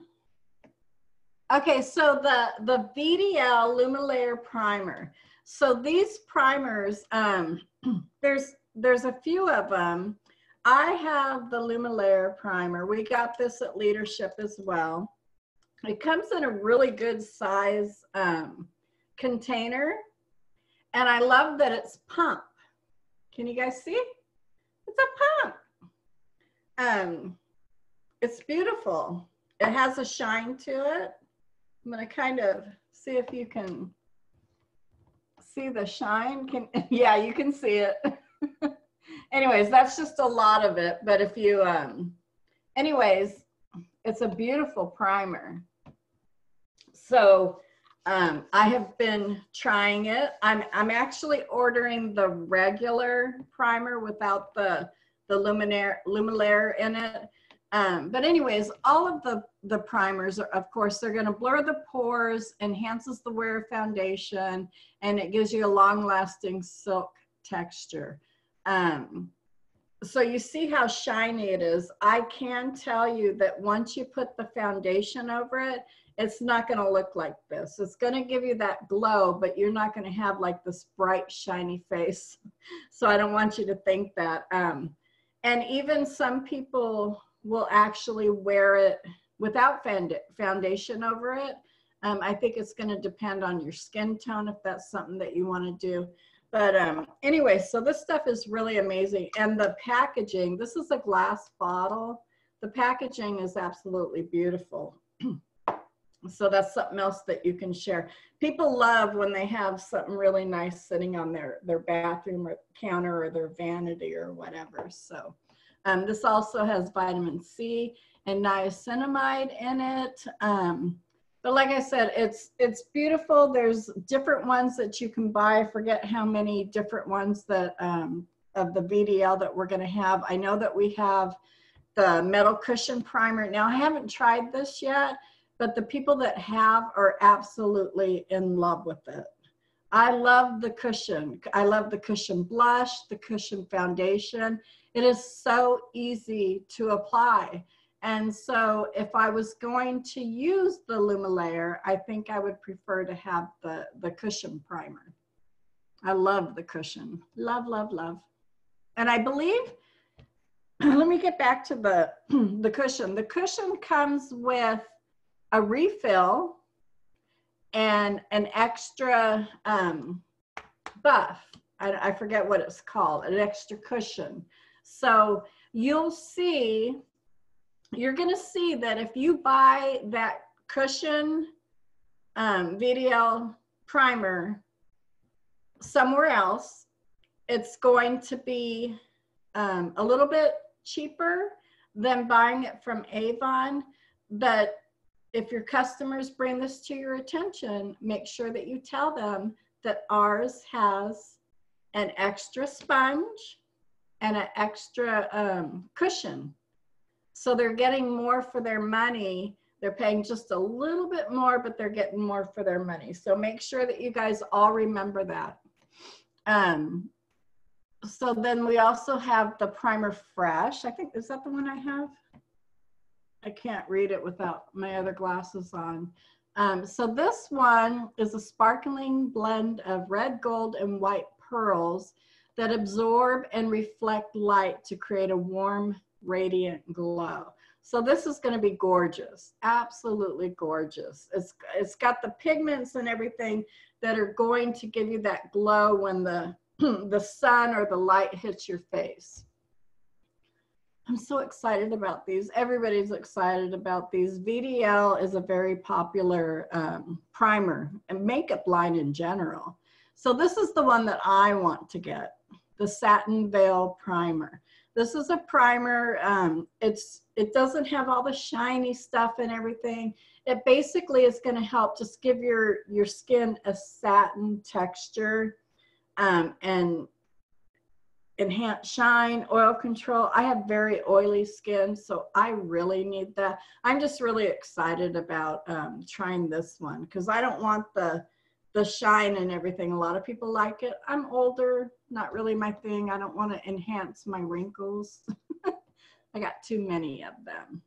Okay, so the VDL Lumilayer Primer. So these primers, there's a few of them. I have the Lumilayer Primer. We got this at Leadership as well. It comes in a really good size container, and I love that it's pump. Can you guys see? It's a pump. It's beautiful. It has a shine to it. I'm going to kind of see if you can see the shine. Yeah, you can see it. Anyways, that's just a lot of it. But if you, anyways, it's a beautiful primer. So I have been trying it. I'm actually ordering the regular primer without the luminaire in it. But anyways, all of the primers are, of course, they're going to blur the pores, enhances the wear foundation, and it gives you a long-lasting silk texture. So you see how shiny it is. I can tell you that once you put the foundation over it, it's not going to look like this. It's going to give you that glow, but you're not going to have like this bright, shiny face. So I don't want you to think that. And even some people will actually wear it without foundation over it. I think it's going to depend on your skin tone if that's something that you want to do. But anyway, so this stuff is really amazing. And the packaging, this is a glass bottle. The packaging is absolutely beautiful. So that's something else that you can share. People love when they have something really nice sitting on their bathroom or counter or their vanity or whatever. So this also has vitamin C and niacinamide in it. But like I said, it's beautiful. There's different ones that you can buy. I forget how many different ones that of the VDL that we're going to have. I know that we have the metal cushion primer. Now, I haven't tried this yet, but the people that have are absolutely in love with it. I love the cushion. I love the cushion blush, the cushion foundation. It is so easy to apply. And so if I was going to use the Lumilayer, I think I would prefer to have the cushion primer. I love the cushion. Love, love, love. And I believe, let me get back to the cushion. The cushion comes with a refill and an extra buff. I forget what it's called, an extra cushion. So you'll see, you're going to see that if you buy that cushion VDL primer somewhere else, it's going to be a little bit cheaper than buying it from Avon. But if your customers bring this to your attention, make sure that you tell them that ours has an extra sponge and an extra cushion. So they're getting more for their money. They're paying just a little bit more, but they're getting more for their money. So make sure that you guys all remember that. So then we also have the Primer Fresh. I think, is that the one I have? I can't read it without my other glasses on. So this one is a sparkling blend of red, gold, and white pearls that absorb and reflect light to create a warm, radiant glow. So this is going to be gorgeous, absolutely gorgeous. It's got the pigments and everything that are going to give you that glow when the sun or the light hits your face. I'm so excited about these. Everybody's excited about these. VDL is a very popular primer and makeup line in general. So this is the one that I want to get, the Satin Veil Primer. This is a primer. It doesn't have all the shiny stuff and everything. It basically is going to help just give your skin a satin texture and enhance shine, oil control. I have very oily skin, so I really need that. I'm just really excited about trying this one because I don't want the shine and everything. A lot of people like it. I'm older, not really my thing. I don't want to enhance my wrinkles. I got too many of them.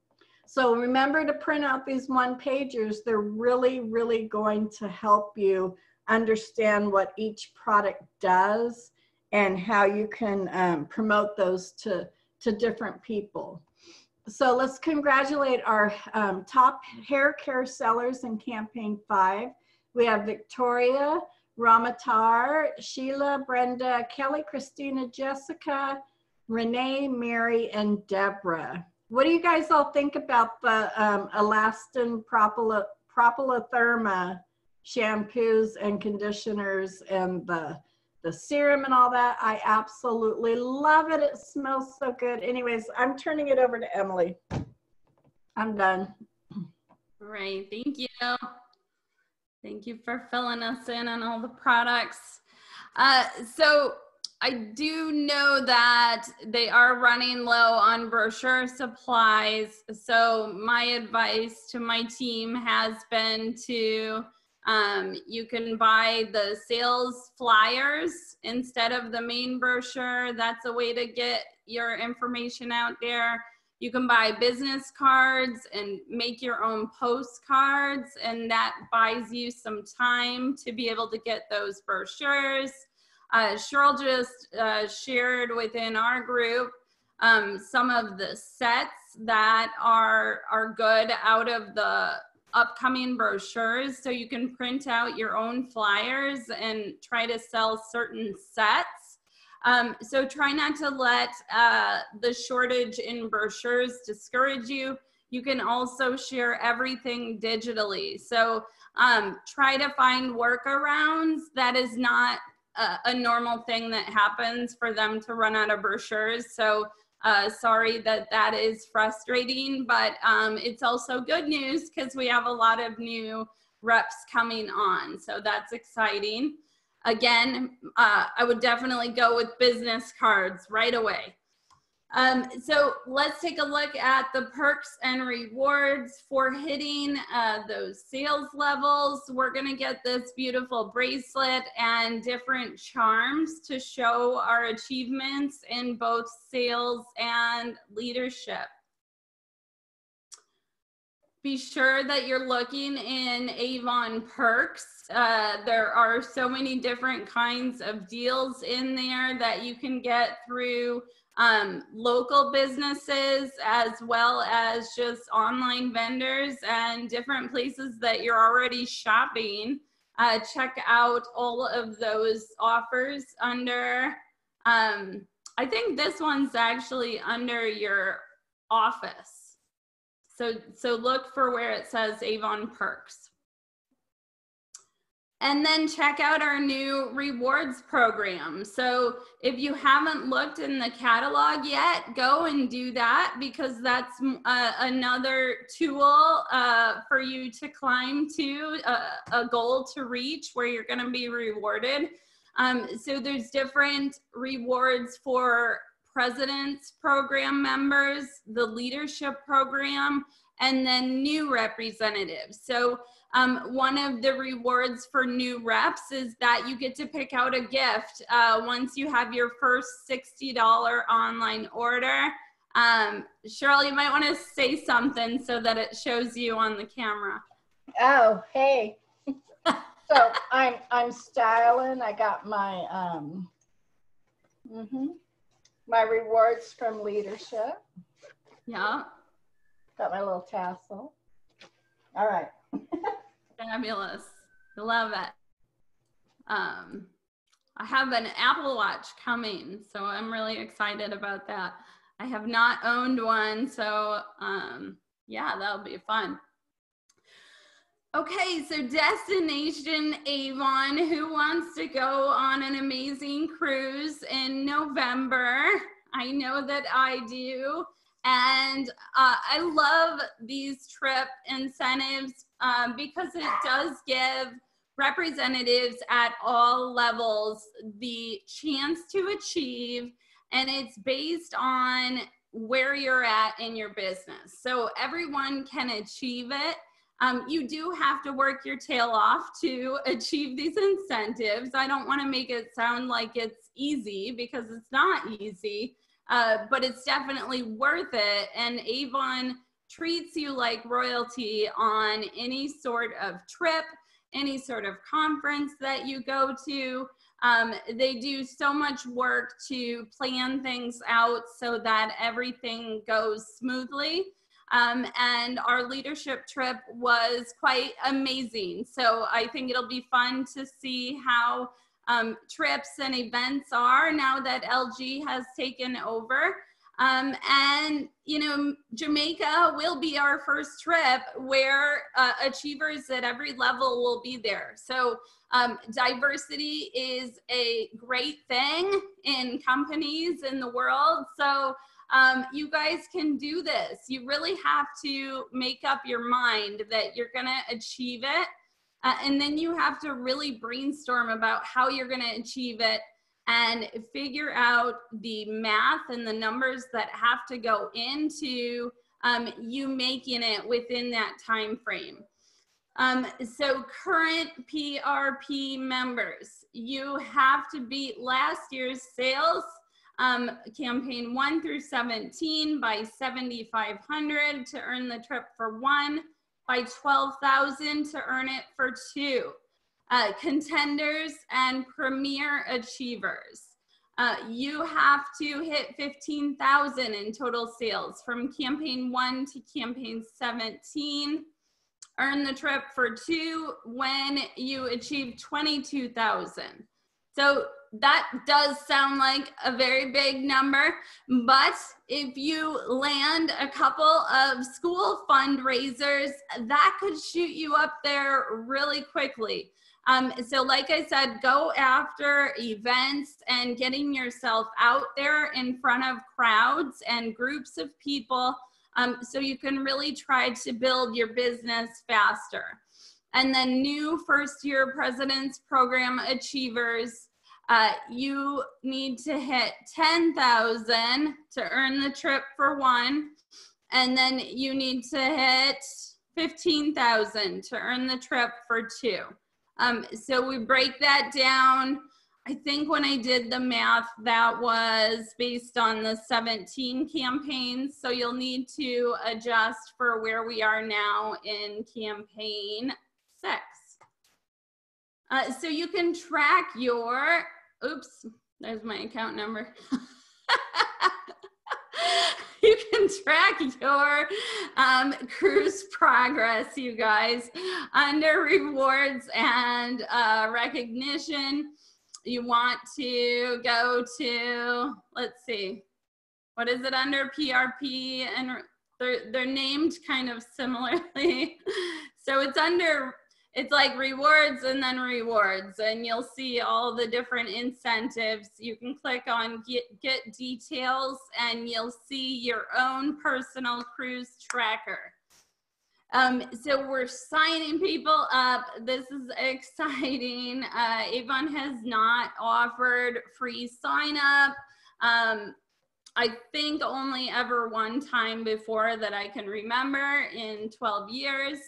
So remember to print out these one-pagers. They're really, really going to help you understand what each product does and how you can promote those to different people. So let's congratulate our top hair care sellers in Campaign 5. We have Victoria, Ramatar, Sheila, Brenda, Kelly, Christina, Jessica, Renee, Mary, and Deborah. What do you guys all think about the Elastin Propylotherma shampoos and conditioners and the serum and all that? I absolutely love it. It smells so good. Anyways, I'm turning it over to Emily. I'm done. All right, thank you. Thank you for filling us in on all the products. So I do know that they are running low on brochure supplies. So my advice to my team has been to, you can buy the sales flyers instead of the main brochure. That's a way to get your information out there. You can buy business cards and make your own postcards, and that buys you some time to be able to get those brochures. Shirl just shared within our group some of the sets that are good out of the upcoming brochures. So you can print out your own flyers and try to sell certain sets. So try not to let the shortage in brochures discourage you. You can also share everything digitally. So try to find workarounds. That is not a normal thing that happens for them to run out of brochures. So sorry that is frustrating, but it's also good news because we have a lot of new reps coming on. So that's exciting. Again, I would definitely go with business cards right away. So let's take a look at the perks and rewards for hitting those sales levels. We're gonna get this beautiful bracelet and different charms to show our achievements in both sales and leadership. Be sure that you're looking in Avon perks. There are so many different kinds of deals in there that you can get through local businesses as well as just online vendors and different places that you're already shopping. Check out all of those offers under, I think this one's actually under your office. So look for where it says Avon Perks. And then check out our new rewards program. So if you haven't looked in the catalog yet, go and do that, because that's another tool for you to climb to, a goal to reach where you're gonna be rewarded. So there's different rewards for President's Program members, the Leadership Program, and then new representatives. So one of the rewards for new reps is that you get to pick out a gift once you have your first $60 online order. Shirl, you might want to say something so that it shows you on the camera. Oh, hey. So I'm styling. I got my my rewards from leadership. Yeah. Got my little tassel. All right. Fabulous. Love it. I have an Apple Watch coming, so I'm really excited about that. I have not owned one, so yeah, that'll be fun. Okay, so Destination Avon, who wants to go on an amazing cruise in November? I know that I do. And I love these trip incentives because it does give representatives at all levels the chance to achieve, and it's based on where you're at in your business. So everyone can achieve it. You do have to work your tail off to achieve these incentives. I don't want to make it sound like it's easy, because it's not easy, but it's definitely worth it. And Avon treats you like royalty on any sort of trip, any sort of conference that you go to. They do so much work to plan things out so that everything goes smoothly. And our leadership trip was quite amazing. So I think it'll be fun to see how trips and events are now that LG has taken over. And, you know, Jamaica will be our first trip where achievers at every level will be there. So diversity is a great thing in companies in the world. So you guys can do this. You really have to make up your mind that you're going to achieve it. And then you have to really brainstorm about how you're going to achieve it and figure out the math and the numbers that have to go into you making it within that time frame. So current PRP members, you have to beat last year's sales, campaign 1 through 17 by 7,500 to earn the trip for 1, by 12,000 to earn it for 2. Contenders and premier achievers. You have to hit 15,000 in total sales from campaign 1 to campaign 17. Earn the trip for 2 when you achieve 22,000. So that does sound like a very big number, but if you land a couple of school fundraisers, that could shoot you up there really quickly. So like I said, go after events and getting yourself out there in front of crowds and groups of people, so you can really try to build your business faster. And then new first-year President's Program achievers, you need to hit 10,000 to earn the trip for 1, and then you need to hit 15,000 to earn the trip for 2. So we break that down. I think when I did the math, that was based on the 17 campaigns. So you'll need to adjust for where we are now in campaign 6. So you can track your, oops, there's my account number. You can track your cruise progress, you guys, under rewards and recognition. You want to go to, let's see, what is it under PRP? And they're named kind of similarly. So it's under, it's like rewards and then rewards, and you'll see all the different incentives. You can click on get details and you'll see your own personal cruise tracker. So we're signing people up. This is exciting. Avon has not offered free sign up. I think only ever one time before that I can remember in 12 years.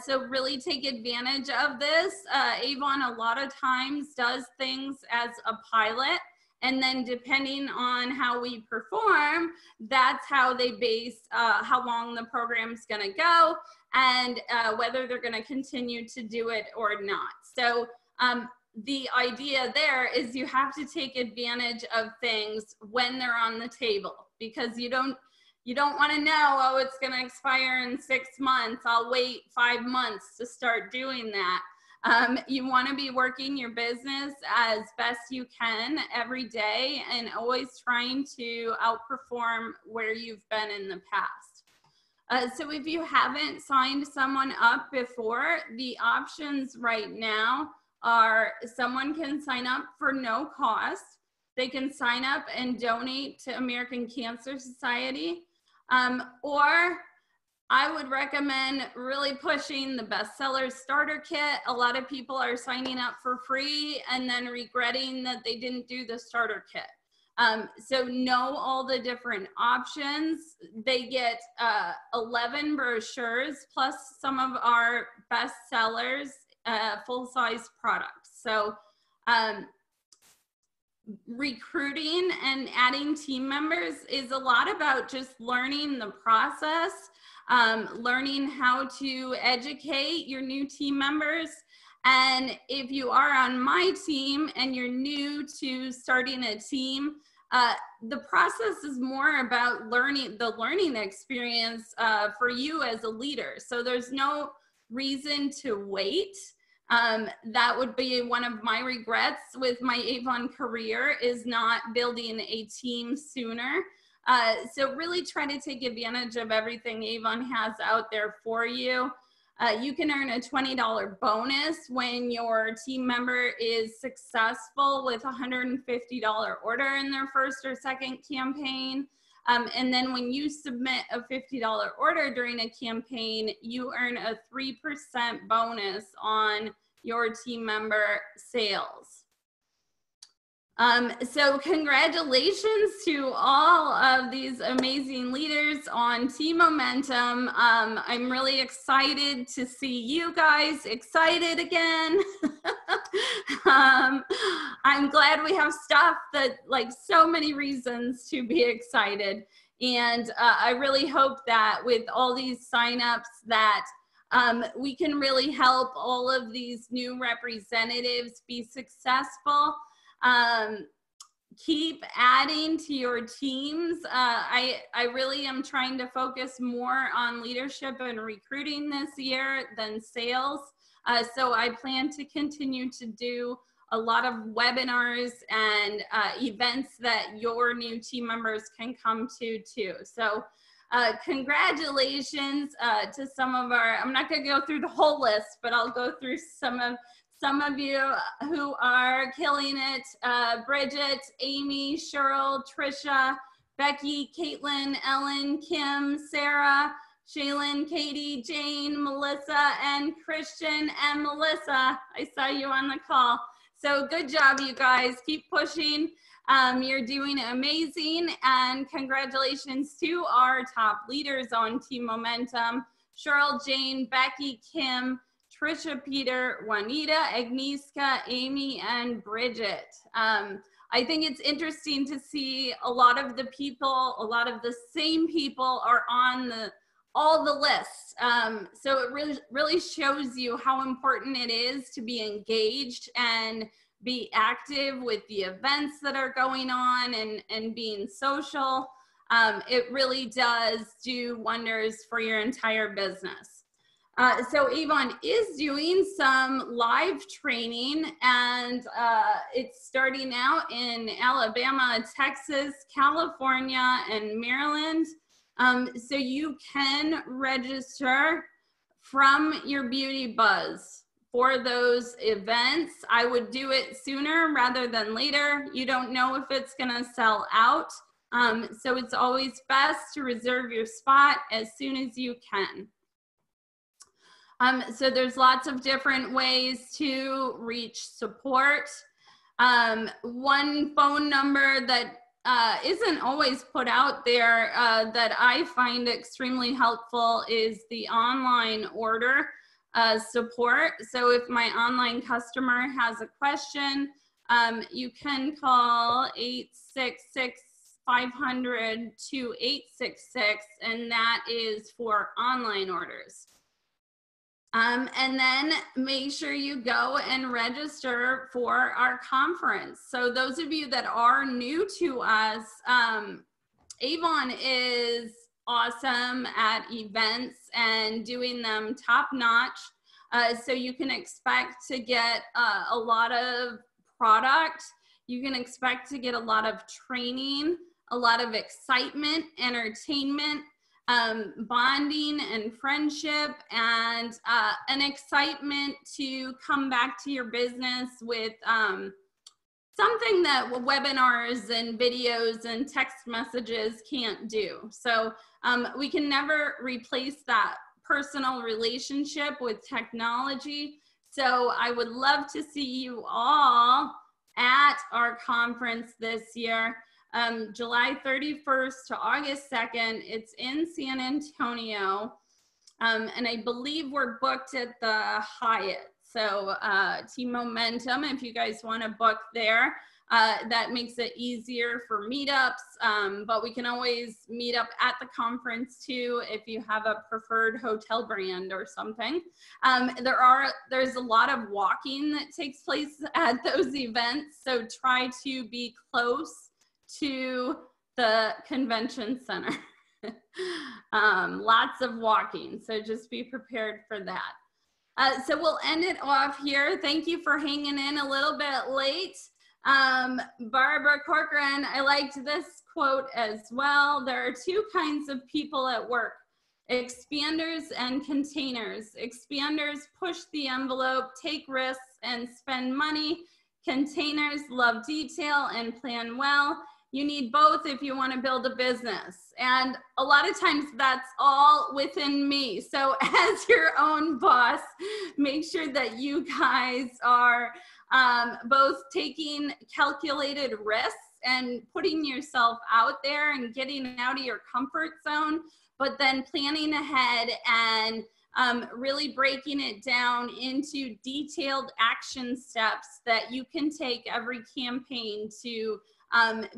So really take advantage of this. Avon a lot of times does things as a pilot, and then depending on how we perform, that's how they base how long the program's gonna go and whether they're gonna continue to do it or not. So the idea there is you have to take advantage of things when they're on the table, because you don't want to know, oh, it's going to expire in 6 months. I'll wait 5 months to start doing that. You want to be working your business as best you can every day and always trying to outperform where you've been in the past. So if you haven't signed someone up before, the options right now are someone can sign up for no cost. They can sign up and donate to American Cancer Society. Or I would recommend really pushing the bestseller starter kit. A lot of people are signing up for free and then regretting that they didn't do the starter kit. So know all the different options. They get 11 brochures plus some of our bestsellers, full-size products. So recruiting and adding team members is a lot about just learning the process, learning how to educate your new team members. And if you are on my team and you're new to starting a team, the process is more about learning, the learning experience for you as a leader. So there's no reason to wait. That would be one of my regrets with my Avon career, is not building a team sooner. So really try to take advantage of everything Avon has out there for you. You can earn a $20 bonus when your team member is successful with a $150 order in their first or second campaign. And then when you submit a $50 order during a campaign, you earn a 3% bonus on your team member sales. So congratulations to all of these amazing leaders on Team Momentum. I'm really excited to see you guys excited again. I'm glad we have stuff that, like, so many reasons to be excited. And I really hope that with all these signups that we can really help all of these new representatives be successful. Keep adding to your teams. I really am trying to focus more on leadership and recruiting this year than sales. So I plan to continue to do a lot of webinars and events that your new team members can come to too. So congratulations to some of our, I'm not going to go through the whole list, but I'll go through some of you who are killing it. Bridget, Amy, Shirl, Trisha, Becky, Caitlin, Ellen, Kim, Sarah, Shaylin, Katie, Jane, Melissa, and Christian and Melissa. I saw you on the call. So good job, you guys. Keep pushing. You're doing amazing. And congratulations to our top leaders on Team Momentum: Shirl, Jane, Becky, Kim, Trisha, Peter, Juanita, Agnieszka, Amy, and Bridget. I think it's interesting to see a lot of the people, a lot of the same people are on all the lists. So it really shows you how important it is to be engaged and be active with the events that are going on and being social. It really does do wonders for your entire business. So Avon is doing some live training, and it's starting out in Alabama, Texas, California, and Maryland. So you can register from your beauty buzz for those events. I would do it sooner rather than later. You don't know if it's gonna sell out. So it's always best to reserve your spot as soon as you can. So there's lots of different ways to reach support. One phone number that isn't always put out there that I find extremely helpful is the online order support. So if my online customer has a question, you can call 866-500-2866, and that is for online orders. And then make sure you go and register for our conference. So those of you that are new to us, Avon is awesome at events and doing them top notch. So you can expect to get a lot of product. You can expect to get a lot of training, a lot of excitement, entertainment, bonding and friendship, and an excitement to come back to your business with something that webinars and videos and text messages can't do. So we can never replace that personal relationship with technology. So I would love to see you all at our conference this year. July 31st to August 2nd. It's in San Antonio. And I believe we're booked at the Hyatt. So Team Momentum, if you guys want to book there, that makes it easier for meetups. But we can always meet up at the conference too if you have a preferred hotel brand or something. There's a lot of walking that takes place at those events. So try to be close to the convention center. Lots of walking, so just be prepared for that. So we'll end it off here. Thank you for hanging in a little bit late. Barbara Corcoran, I liked this quote as well. There are two kinds of people at work: expanders and containers. Expanders push the envelope, take risks, and spend money. Containers love detail and plan well. You need both if you want to build a business. And a lot of times that's all within me. So as your own boss, make sure that you guys are both taking calculated risks and putting yourself out there and getting out of your comfort zone, but then planning ahead and really breaking it down into detailed action steps that you can take every campaign to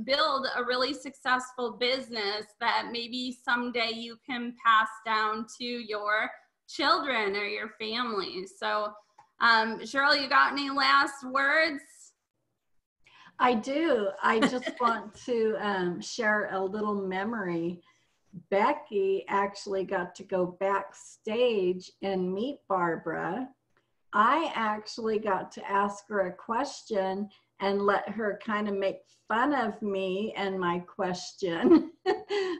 build a really successful business that maybe someday you can pass down to your children or your family. So, Shirl, you got any last words? I do. I just want to share a little memory. Becky actually got to go backstage and meet Barbara. I actually got to ask her a question and let her kind of make fun of me and my question.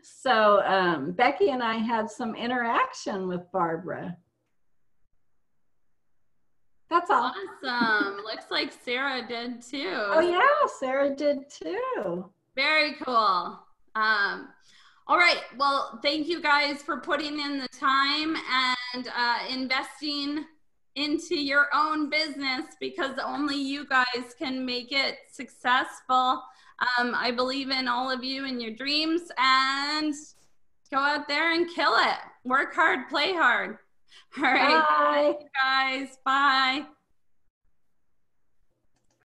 So Becky and I had some interaction with Barbara. That's all. Awesome. Looks like Sarah did too. Oh yeah, Sarah did too. Very cool. All right. Well, thank you guys for putting in the time and investing into your own business, because only you guys can make it successful. I believe in all of you and your dreams, and go out there and kill it. Work hard, play hard. All right. Bye. Bye, guys. Bye.